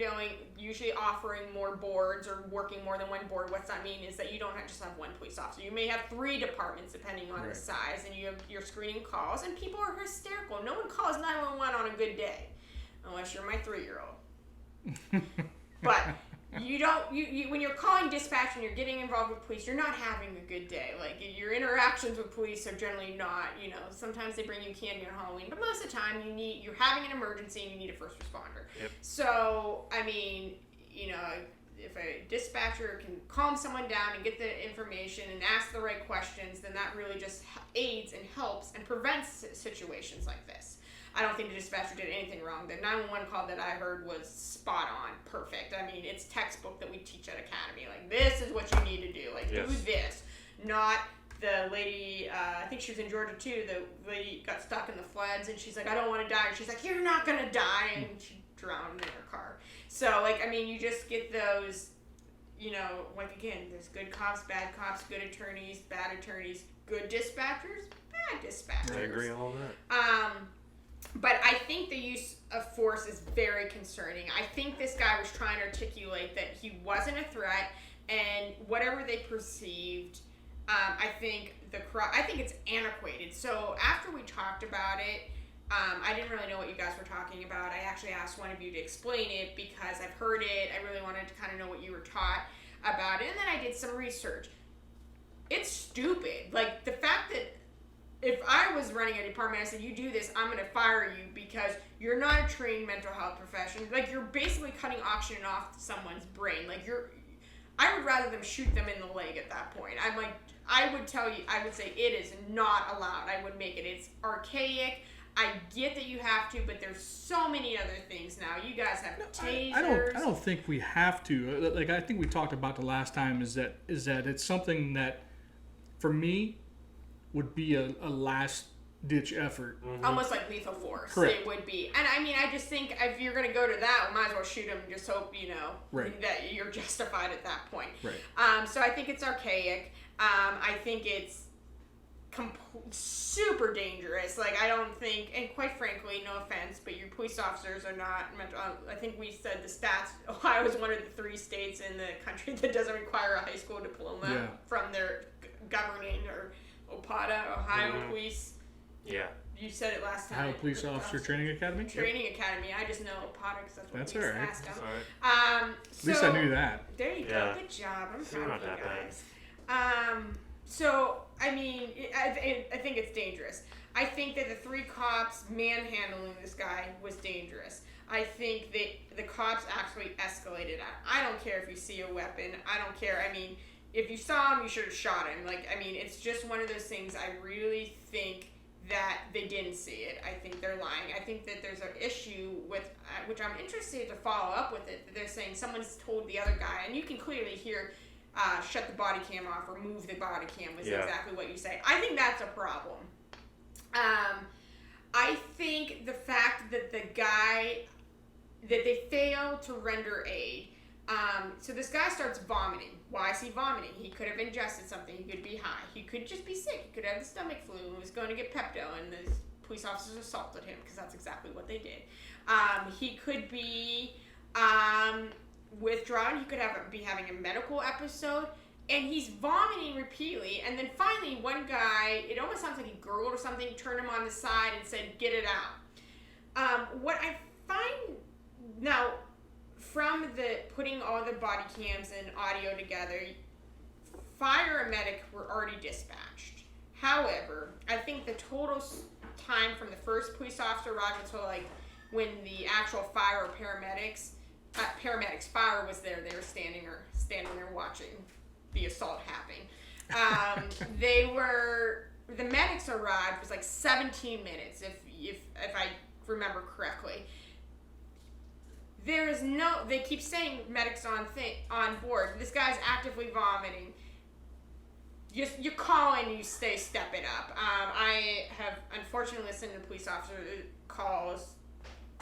usually offering more boards or working more than one board. What's that mean is that you don't just have one police officer. You may have 3 departments depending on the size, and you're screening calls, and people are hysterical. No one calls 911 on a good day, unless you're my 3-year-old. But you don't. You when you're calling dispatch and you're getting involved with police, you're not having a good day. Like your interactions with police are generally not. You know, sometimes they bring you candy on Halloween, but most of the time you're having an emergency and you need a first responder. Yep. So I mean, you know, if a dispatcher can calm someone down and get the information and ask the right questions, then that really just aids and helps and prevents situations like this. I don't think the dispatcher did anything wrong. The 911 call that I heard was spot on, perfect. I mean, it's textbook that we teach at Academy. Like, this is what you need to do. Like, Yes. do this. Not the lady, I think she was in Georgia too, the lady got stuck in the floods and she's like, I don't want to die. And she's like, you're not going to die. And she drowned in her car. So, like, I mean, you just get those, you know, like, again, there's good cops, bad cops, good attorneys, bad attorneys, good dispatchers, bad dispatchers. I agree on all that. But I think the use of force is very concerning. I think this guy was trying to articulate that he wasn't a threat, and whatever they perceived, I think it's antiquated. So after we talked about it, I didn't really know what you guys were talking about. I actually asked one of you to explain it because I've heard it. I really wanted to kind of know what you were taught about it, and then I did some research. It's stupid. Like, the fact that if I was running a department, I said, you do this, I'm going to fire you because you're not a trained mental health professional. Like, you're basically cutting oxygen off someone's brain. Like, I would rather them shoot them in the leg at that point. I'm like, I would say it is not allowed. I would make it. It's archaic. I get that you have to, but there's so many other things now. You guys have tasers. I don't think we have to. Like, I think we talked about the last time is that it's something that, for me, would be a last-ditch effort. Mm-hmm. Almost like lethal force. Correct. It would be. And I mean, I just think if you're going to go to that, we might as well shoot him and just hope, you know, that you're justified at that point. Right. So I think it's archaic. I think it's super dangerous. Like, I don't think, and quite frankly, no offense, but your police officers are not mental. I think we said the stats. Ohio is one of the 3 states in the country that doesn't require a high school diploma from their governing or OPADA, Ohio Police. Yeah. You said it last time. Ohio Police Officer Training Academy? Training Academy. I just know OPADA because that's what That's we used all to right. ask them. All right. At least I knew that. There you Yeah. go. Good job. I'm It's proud not of you that bad. guys. So, I mean, I think it's dangerous. I think that the 3 cops manhandling this guy was dangerous. I think that the cops actually escalated it. I don't care if you see a weapon. I don't care. I mean, if you saw him, you should have shot him. Like, I mean, it's just one of those things. I really think that they didn't see it. I think they're lying. I think that there's an issue with, which I'm interested to follow up with it. That they're saying someone's told the other guy, and you can clearly hear, shut the body cam off or move the body cam was exactly what you say. I think that's a problem. I think the fact that that they fail to render aid. So this guy starts vomiting. Why is he vomiting? He could have ingested something. He could be high. He could just be sick. He could have the stomach flu and was going to get Pepto, and the police officers assaulted him because that's exactly what they did. He could be withdrawn. He could be having a medical episode, and he's vomiting repeatedly. And then finally, one guy, it almost sounds like he gurgled or something, turned him on the side and said, "Get it out." What I find now, from the putting all the body cams and audio together, fire and medic were already dispatched. However, I think the total time from the first police officer arrived until like when the actual fire or paramedics fire was there, they were standing there watching the assault happening. The medics arrived was like 17 minutes if I remember correctly. there is no. They keep saying medics on board. This guy's actively vomiting. You call and you step it up. I have unfortunately listened to police officer calls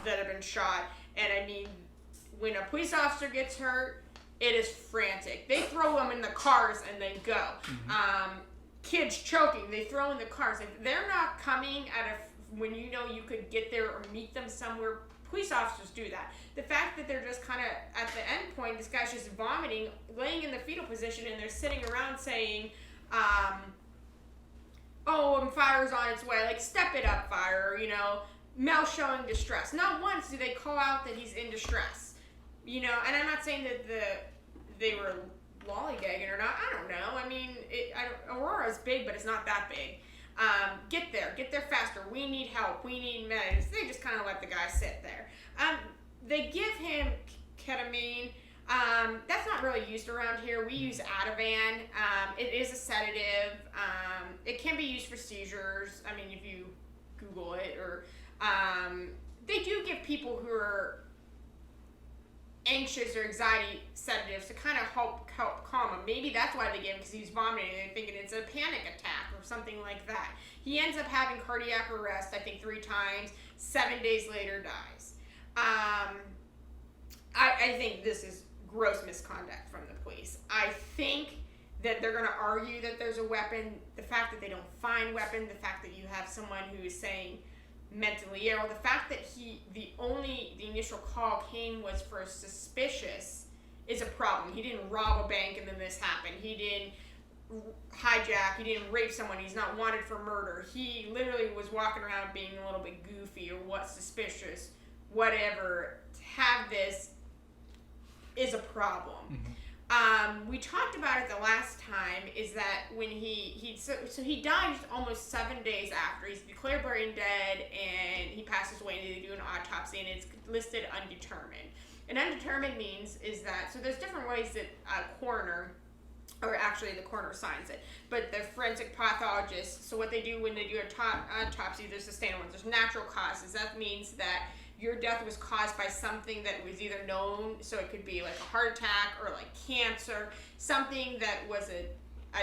that have been shot, and I mean, when a police officer gets hurt, it is frantic. They throw them in the cars and then go. Mm-hmm. Kids choking, they throw in the cars. If they're not coming when you know you could get there or meet them somewhere, police officers do that. The fact that they're just kind of at the end point, this guy's just vomiting, laying in the fetal position, and they're sitting around saying, fire's on its way. Like, step it up, fire. You know, Mel showing distress. Not once do they call out that he's in distress. You know, and I'm not saying that they were lollygagging or not. I don't know. I mean, Aurora's big, but it's not that big. Get there faster. We need help. We need meds. They just kind of let the guy sit there. They give him ketamine. That's not really used around here. We use Ativan. It is a sedative. It can be used for seizures. I mean, if you Google it, or they do give people who are anxious or anxiety sedatives to kind of help calm him. Maybe that's why they gave him, because he was vomiting and they're thinking it's a panic attack or something like that. He ends up having cardiac arrest, I think 3 times. 7 days later, dies. I think this is gross misconduct from the police. I think that they're going to argue that there's a weapon. The fact that they don't find weapon, the fact that you have someone who is saying mentally ill, the fact that the initial call came was for suspicious is a problem. He didn't rob a bank and then this happened. He didn't hijack. He didn't rape someone. He's not wanted for murder. He literally was walking around being a little bit goofy or what's suspicious, whatever. To have this is a problem. Mm-hmm. We talked about it the last time, is that when he died almost 7 days after. He's declared brain dead and he passes away, and they do an autopsy and it's listed undetermined. And undetermined means is that, so there's different ways that the coroner signs it, but the forensic pathologist, so what they do when they do an autopsy, there's the standard ones, there's natural causes. That means that your death was caused by something that was either known, so it could be like a heart attack or like cancer, something that was a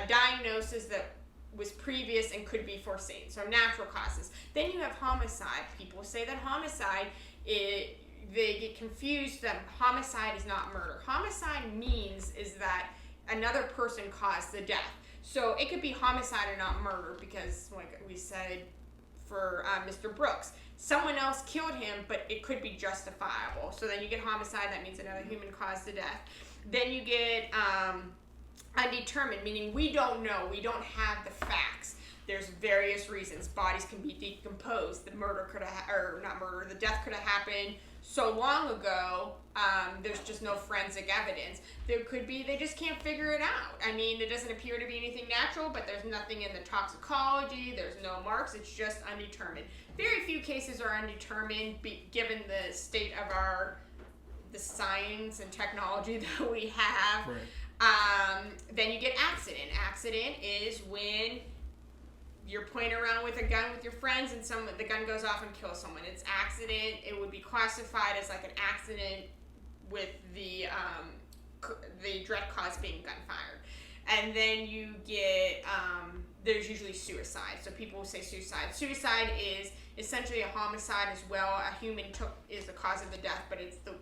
diagnosis that was previous and could be foreseen. So natural causes. Then you have homicide. People say that homicide, they get confused that homicide is not murder. Homicide means is that another person caused the death. So it could be homicide or not murder, because like we said for Mr. Brooks, someone else killed him, but it could be justifiable. So then you get homicide, that means another human caused the death. Then you get undetermined, meaning we don't know, we don't have the facts. There's various reasons. Bodies can be decomposed. The death could have happened so long ago, there's just no forensic evidence. There could be, they just can't figure it out. I mean, it doesn't appear to be anything natural, but there's nothing in the toxicology, there's no marks, it's just undetermined. Very few cases are undetermined, given the state of the science and technology that we have. Right. Then you get accident. Accident is when you're playing around with a gun with your friends and the gun goes off and kills someone. It's accident. It would be classified as like an accident with the direct cause being gunfire. And then you get, there's usually suicide. So people will say suicide. Suicide is essentially a homicide as well. A human is the cause of the death, but it's the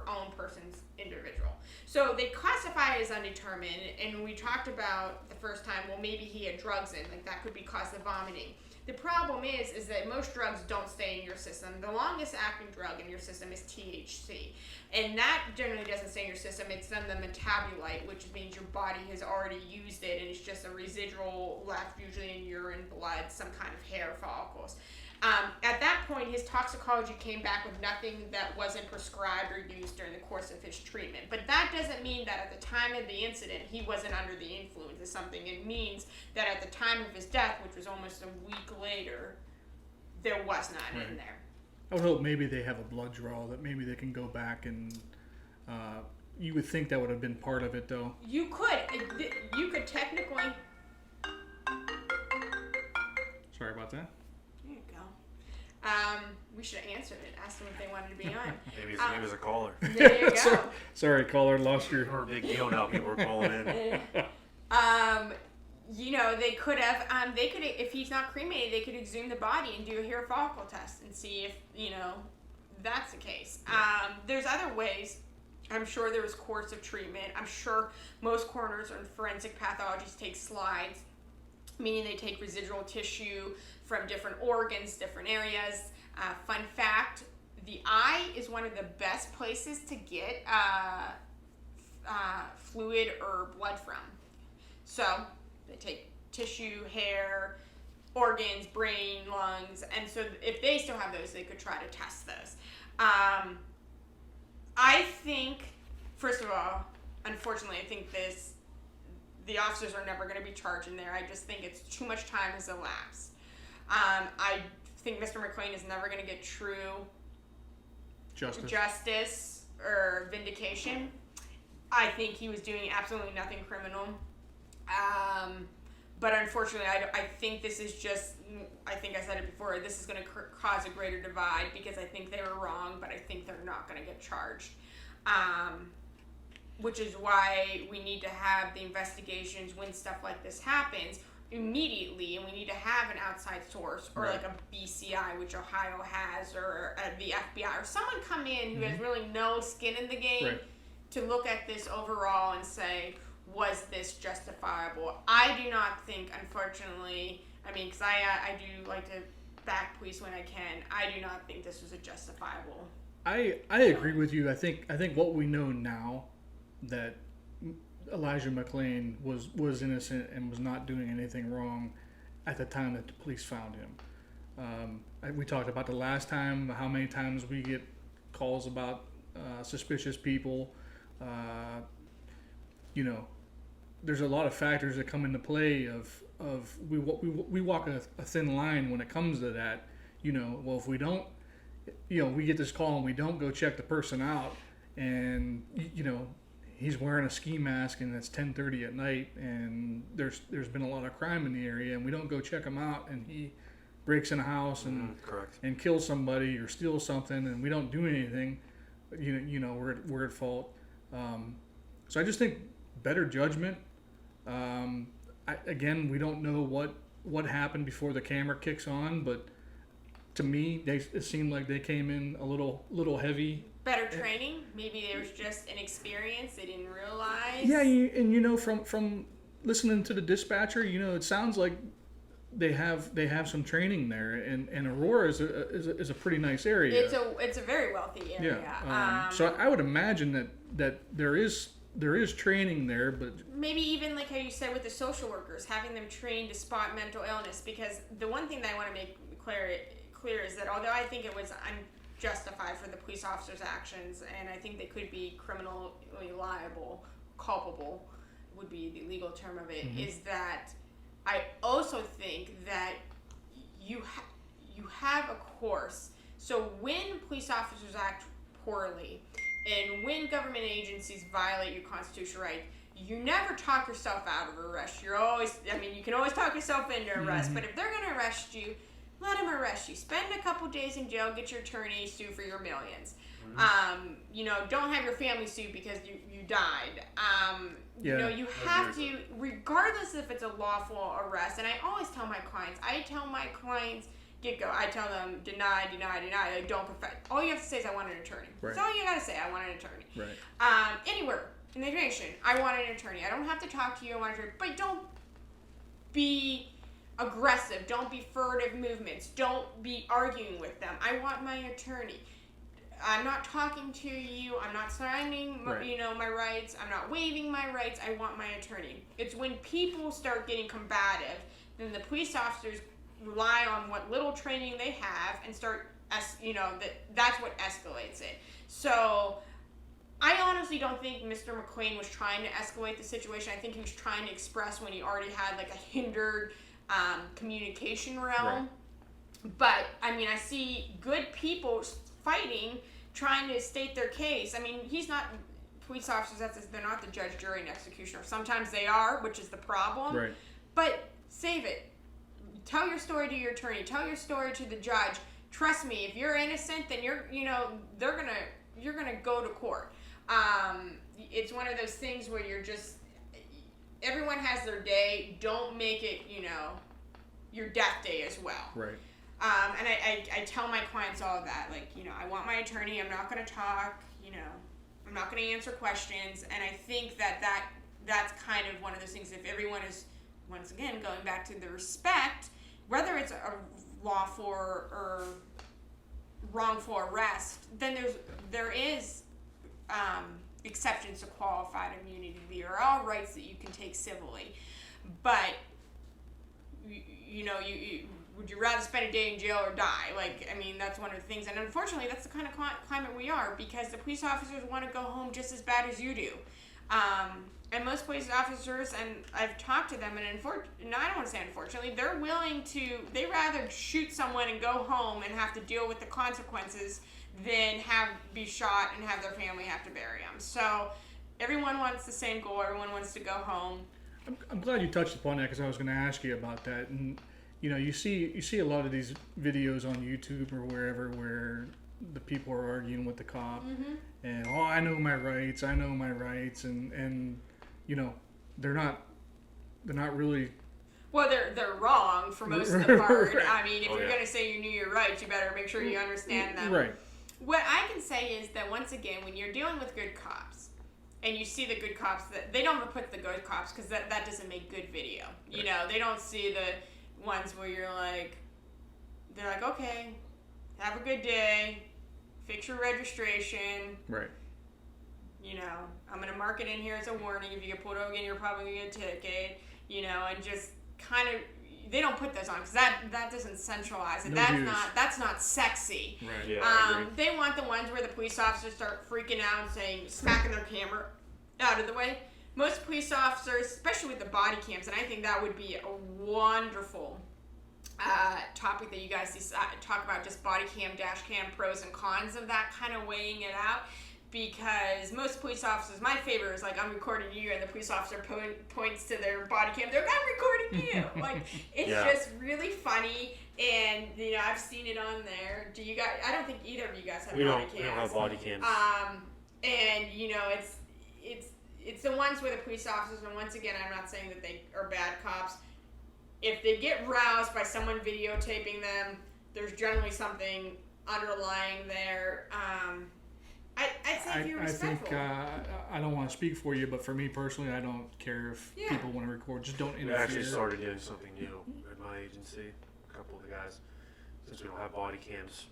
own person's individual. So they classify it as undetermined, and we talked about the first time, well, maybe he had drugs in, like that could be cause of vomiting. The problem is that most drugs don't stay in your system. The longest acting drug in your system is THC, and that generally doesn't stay in your system. It's then the metabolite, which means your body has already used it, and it's just a residual left, usually in urine, blood, some kind of hair follicles. At that point, his toxicology came back with nothing that wasn't prescribed or used during the course of his treatment. But that doesn't mean that at the time of the incident, he wasn't under the influence of something. It means that at the time of his death, which was almost a week later, there was none in there. I would hope maybe they have a blood draw, that maybe they can go back and you would think that would have been part of it, though. You could technically... Sorry about that. There you go. We should have answered it. Asked them if they wanted to be on. Maybe his name is a caller. There you go. Sorry, caller, lost your. We're a big deal now. People are calling in. You know, they could have, if he's not cremated, they could exhume the body and do a hair follicle test and see if, you know, that's the case. There's other ways. I'm sure there was course of treatment. I'm sure most coroners and forensic pathologists take slides, meaning they take residual tissue from different organs, different areas. Fun fact, the eye is one of the best places to get fluid or blood from. So they take tissue, hair, organs, brain, lungs, and so if they still have those, they could try to test those. I think, first of all, unfortunately, I think the officers are never going to be charged in there. I just think it's too much time has elapsed. I think Mr. McClain is never going to get true justice or vindication. I think he was doing absolutely nothing criminal. But unfortunately, I think this is just, I think I said it before, this is going to cause a greater divide because I think they were wrong, but I think they're not going to get charged. Which is why we need to have the investigations when stuff like this happens immediately, and we need to have an outside source or like a BCI, which Ohio has, or the FBI, or someone come in who has really no skin in the game to look at this overall and say, was this justifiable? I do not think, unfortunately, I mean, because I do like to back police when I can, I do not think this was a justifiable. I agree with you. I think what we know now, that Elijah McClain was innocent and was not doing anything wrong at the time that the police found him. We talked about the last time, how many times we get calls about suspicious people. You know, there's a lot of factors that come into play of we walk a thin line when it comes to that. You know, well, if we don't, you know, we get this call and we don't go check the person out, and you know, he's wearing a ski mask and it's 10:30 at night, and there's been a lot of crime in the area, and we don't go check him out, and he breaks in a house and kills somebody or steals something, and we don't do anything, you know, we're at fault. So I just think better judgment. Again, we don't know what happened before the camera kicks on, but to me, it seemed like they came in a little heavy. Better training. Maybe there was just an experience they didn't realize. Yeah, and you know, from listening to the dispatcher, you know, it sounds like they have some training there, and Aurora is a pretty nice area. It's a very wealthy area. Yeah. So I would imagine that there is training there, but maybe even like how you said with the social workers, having them trained to spot mental illness. Because the one thing that I want to make clear is that although I think it was unjustified for the police officers' actions, and I think they could be criminally liable, culpable would be the legal term of it, is that I also think that you have a course. So when police officers act poorly, and when government agencies violate your constitutional right, you never talk yourself out of arrest. You're always, I mean, you can always talk yourself into arrest, but if they're going to arrest you, let them arrest you. Spend a couple days in jail, get your attorney, sue for your millions. You know, don't have your family sue because you died. You know, you have to, regardless if it's a lawful arrest, and I always tell my clients, get-go, I tell them, deny, like, don't perfect. All you have to say is, I want an attorney. Right. That's all you gotta say, I want an attorney. Right. Anywhere in the nation, I want an attorney. I don't have to talk to you, I want an attorney. But don't be aggressive, don't be furtive movements, don't be arguing with them. I want my attorney. I'm not talking to you, I'm not signing my rights, I'm not waiving my rights, I want my attorney. It's when people start getting combative, then the police officers rely on what little training they have and start, that's what escalates it. So I honestly don't think Mr. McClain was trying to escalate the situation. I think he was trying to express when he already had like a hindered communication realm. Right. But I mean, I see good people fighting, trying to state their case. I mean, police officers, they're not the judge, jury, and executioner. Sometimes they are, which is the problem. Right. But save it. Tell your story to your attorney. Tell your story to the judge. trust me, if you're innocent, then you're gonna go to court. It's one of those things where you're just, everyone has their day. Don't make it, your death day as well. Right. And I tell my clients all of that. Like, I want my attorney. I'm not going to talk. I'm not going to answer questions. And I think that's kind of one of those things. If everyone is, once again, going back to the respect, whether it's a lawful or wrongful arrest, then there is exceptions to qualified immunity. There are all rights that you can take civilly, but would you rather spend a day in jail or die? That's one of the things, and unfortunately, that's the kind of climate we are, because the police officers want to go home just as bad as you do. And most police officers, and I've talked to them, and I don't want to say unfortunately, they'd rather shoot someone and go home and have to deal with the consequences than be shot and have their family have to bury them. So everyone wants the same goal. Everyone wants to go home. I'm glad you touched upon that, because I was going to ask you about that. And you see a lot of these videos on YouTube or wherever where the people are arguing with the cop, and I know my rights, and they're not really. Well, they're wrong for most of the part. Right. If you're going to say you knew your rights, you better make sure you understand them. Right. What I can say is that, once again, when you're dealing with good cops, and you see the good cops, that they don't put the good cops, because that doesn't make good video. They don't see the ones where they're like, okay, have a good day, fix your registration. Right. I'm going to mark it in here as a warning. If you get pulled over again, you're probably going to get a ticket. And just kind of, they don't put those on, because that doesn't centralize it. That's not sexy. Right. Yeah, They want the ones where the police officers start freaking out and smacking their camera out of the way. Most police officers, especially with the body cams, and I think that would be a wonderful topic that you guys talk about, just body cam, dash cam, pros and cons of that, kind of weighing it out. Because most police officers, my favorite is I'm recording you, and the police officer points to their body cam. They're I'm recording you. It's just really funny, and I've seen it on there. Do you guys? I don't think either of you guys have body cams. We don't have body cams. And it's the ones where the police officers, and once again, I'm not saying that they are bad cops. If they get roused by someone videotaping them, there's generally something underlying there. I'd say if you're respectful. I think I don't want to speak for you, but for me personally, I don't care if people want to record. Just don't interfere. We actually started doing something new at my agency. A couple of the guys, since we don't have body cams,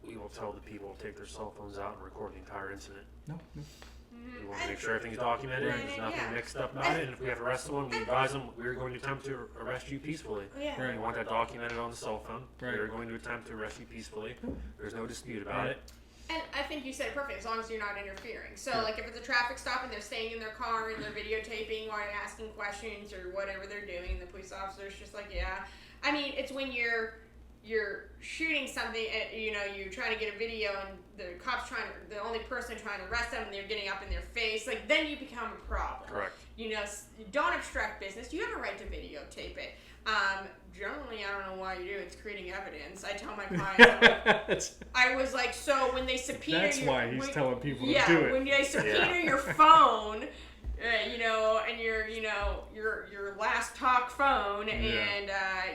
we will tell the people to take their cell phones out and record the entire incident. No. We want to make sure everything's documented. There's nothing mixed up about it. And if we have to arrest someone, we advise them we're going to attempt to arrest you peacefully. Yeah. Right. We want that documented on the cell phone. Right. We're going to attempt to arrest you peacefully. There's no dispute about it. And I think you said it perfect, as long as you're not interfering. So, if it's a traffic stop and they're staying in their car and they're videotaping while you're asking questions or whatever they're doing, and the police officer's just it's when you're shooting something, you're trying to get a video, and the cop's the only person trying to arrest them, and they're getting up in their face, then you become a problem. Correct. Don't obstruct business. You have a right to videotape it. Generally, I don't know why you do. It's creating evidence. I tell my clients, I was like, so when they subpoena That's why he's telling people to do it. When they subpoena your phone, and your last talk phone, and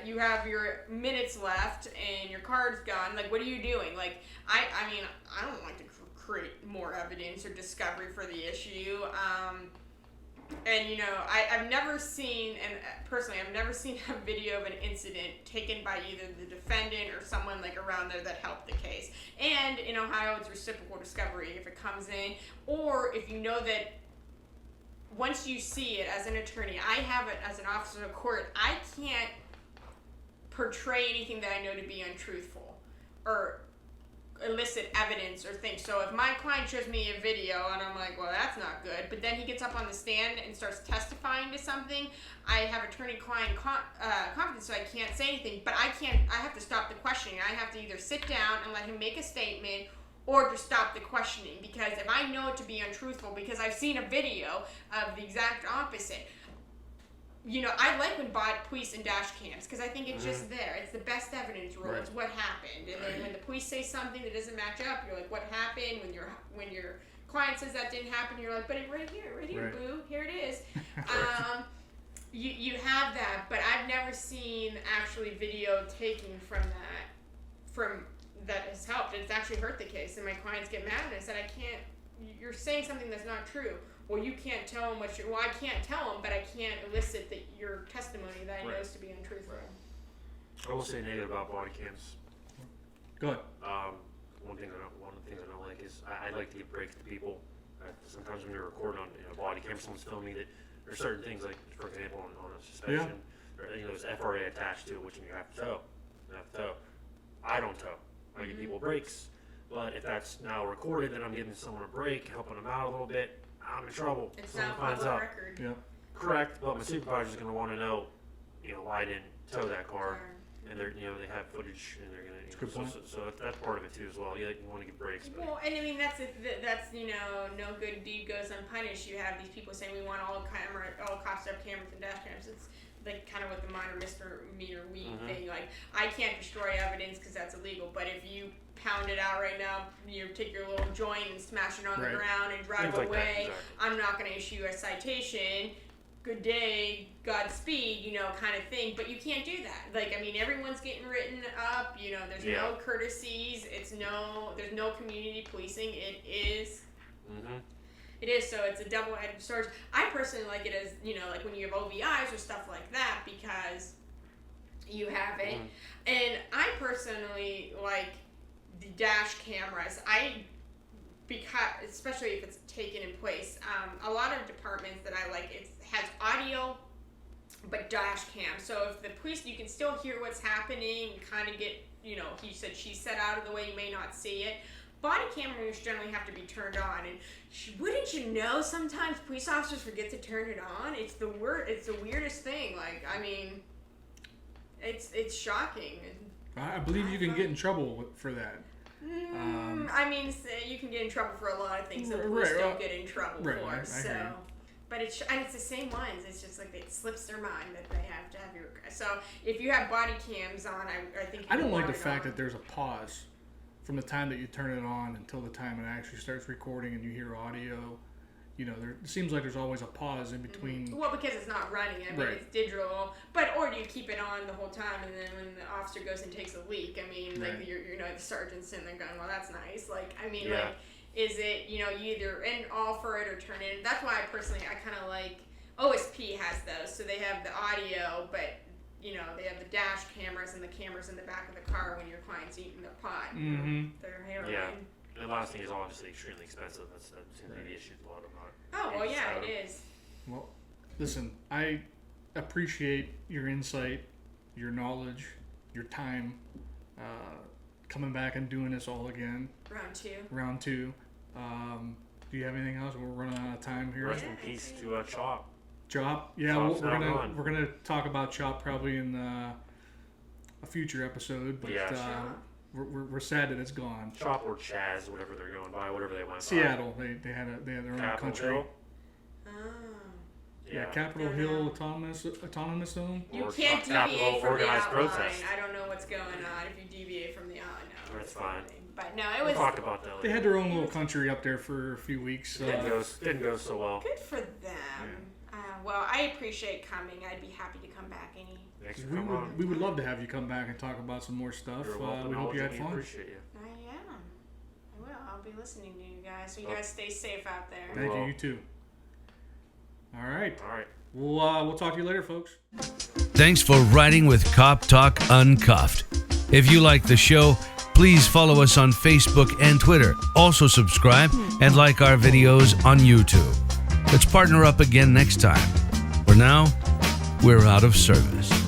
you have your minutes left, and your card's gone. What are you doing? I don't like to create more evidence or discovery for the issue. And I've never seen, and personally, I've never seen a video of an incident taken by either the defendant or someone around there that helped the case. And in Ohio, it's reciprocal discovery if it comes in, or if you know that once you see it as an attorney, I have it as an officer of court, I can't portray anything that I know to be untruthful or elicit evidence or things. So if my client shows me a video and I'm like, well, that's not good, but then he gets up on the stand and starts testifying to something, I have attorney-client confidence, so I can't say anything, but I have to stop the questioning. I have to either sit down and let him make a statement or just stop the questioning, because if I know it to be untruthful, because I've seen a video of the exact opposite, I like when police and dash cams because I think it's just there. It's the best evidence rule. Right. It's what happened. And then when the police say something that doesn't match up, you're like, what happened? When your client says that didn't happen, you're like, but it right here, Right. boo, here it is. You have that, but I've never seen actually video taking from that has helped. It's actually hurt the case, and my clients get mad, and I said, you're saying something that's not true. Well, you can't tell them I can't tell them, but I can't elicit your testimony that I know is to be untruthful. Right. I will say negative about body cams. Go ahead. One of the things I don't like is I like to give breaks to people. Sometimes when you're recording on a body camera, someone's filming that there's certain things, like for example on a suspension, there's FRA attached to it, which you have to tow. I don't tow. I give people breaks, but if that's now recorded, then I'm giving someone a break, helping them out a little bit. I'm in trouble. It's Someone not finds public out. record. Yeah. Correct, but my supervisor's going to want to know, why I didn't tow that car, and they have footage, and they're going to. So that's part of it too as well. You want to give breaks. But. Well, and I mean that's no good deed goes unpunished. You have these people saying we want all cops to have cameras and dash cams. It's like kind of what the minor misdemeanor thing. Like I can't destroy evidence because that's illegal, but if you pound it out right now, take your little joint and smash it on the ground and drive Things like away. that, exactly. I'm not going to issue a citation. Good day, Godspeed, kind of thing. But you can't do that. Like, I mean, everyone's getting written up. There's no courtesies. There's no community policing. It is. It is. So it's a double-edged sword. I personally like it as like when you have OVIs or stuff like that because you have it. And I personally like the dash cameras. Because especially if it's taken in place, a lot of departments that I like, it has audio but dash cam. So if the police, you can still hear what's happening, kind of get, he said she said out of the way, you may not see it. Body cameras generally have to be turned on, and wouldn't you know? Sometimes police officers forget to turn it on. It's the weirdest thing. Like, I mean, it's shocking. I believe you can get in trouble for that. I mean, you can get in trouble for a lot of things that police don't get in trouble for. But it's the same ones. It's just like it slips their mind that they have to have your. So if you have body cams on, I think I don't like the fact that there's a pause from the time that you turn it on until the time it actually starts recording and you hear audio. It seems like there's always a pause in between. Well, because it's not running. I mean, it's digital. Or do you keep it on the whole time, and then when the officer goes and takes a leak, I mean, like the sergeant's sitting there going, "Well, that's nice." Like, I mean, like, is it you either in all for it or turn it in? That's why I kind of like OSP has those, so they have the audio, but they have the dash cameras and the cameras in the back of the car when your client's eating their pot, their heroin. Yeah. The last thing is obviously extremely expensive. That seems to be the issue with a lot of them. Oh, well, yeah, it is. Well, listen, I appreciate your insight, your knowledge, your time, coming back and doing this all again. Round two. Do you have anything else? We're running out of time here. Rest in peace to Chop. Chop? Yeah, we're gonna talk about Chop probably in a future episode. But we're sad that it's gone. Chop or Chaz, whatever they're going by, whatever they went Seattle, by. They had their own Capitol country. Hill? Yeah, Capitol Hill Autonomous Zone. You can't deviate from the outline. I don't know what's going on if you deviate from the outline. No, that's fine. But no, it was. We'll talk about that later. They had their own little country up there for a few weeks. Didn't go so well. Good for them. Yeah. Well, I appreciate coming. I'd be happy to come back We would love to have you come back and talk about some more stuff. We hope you had fun. Appreciate you. I am. I will. I'll be listening to you guys. So you guys stay safe out there. Thank you. You too. All right. We'll talk to you later, folks. Thanks for riding with Cop Talk Uncuffed. If you like the show, please follow us on Facebook and Twitter. Also subscribe and like our videos on YouTube. Let's partner up again next time. For now, we're out of service.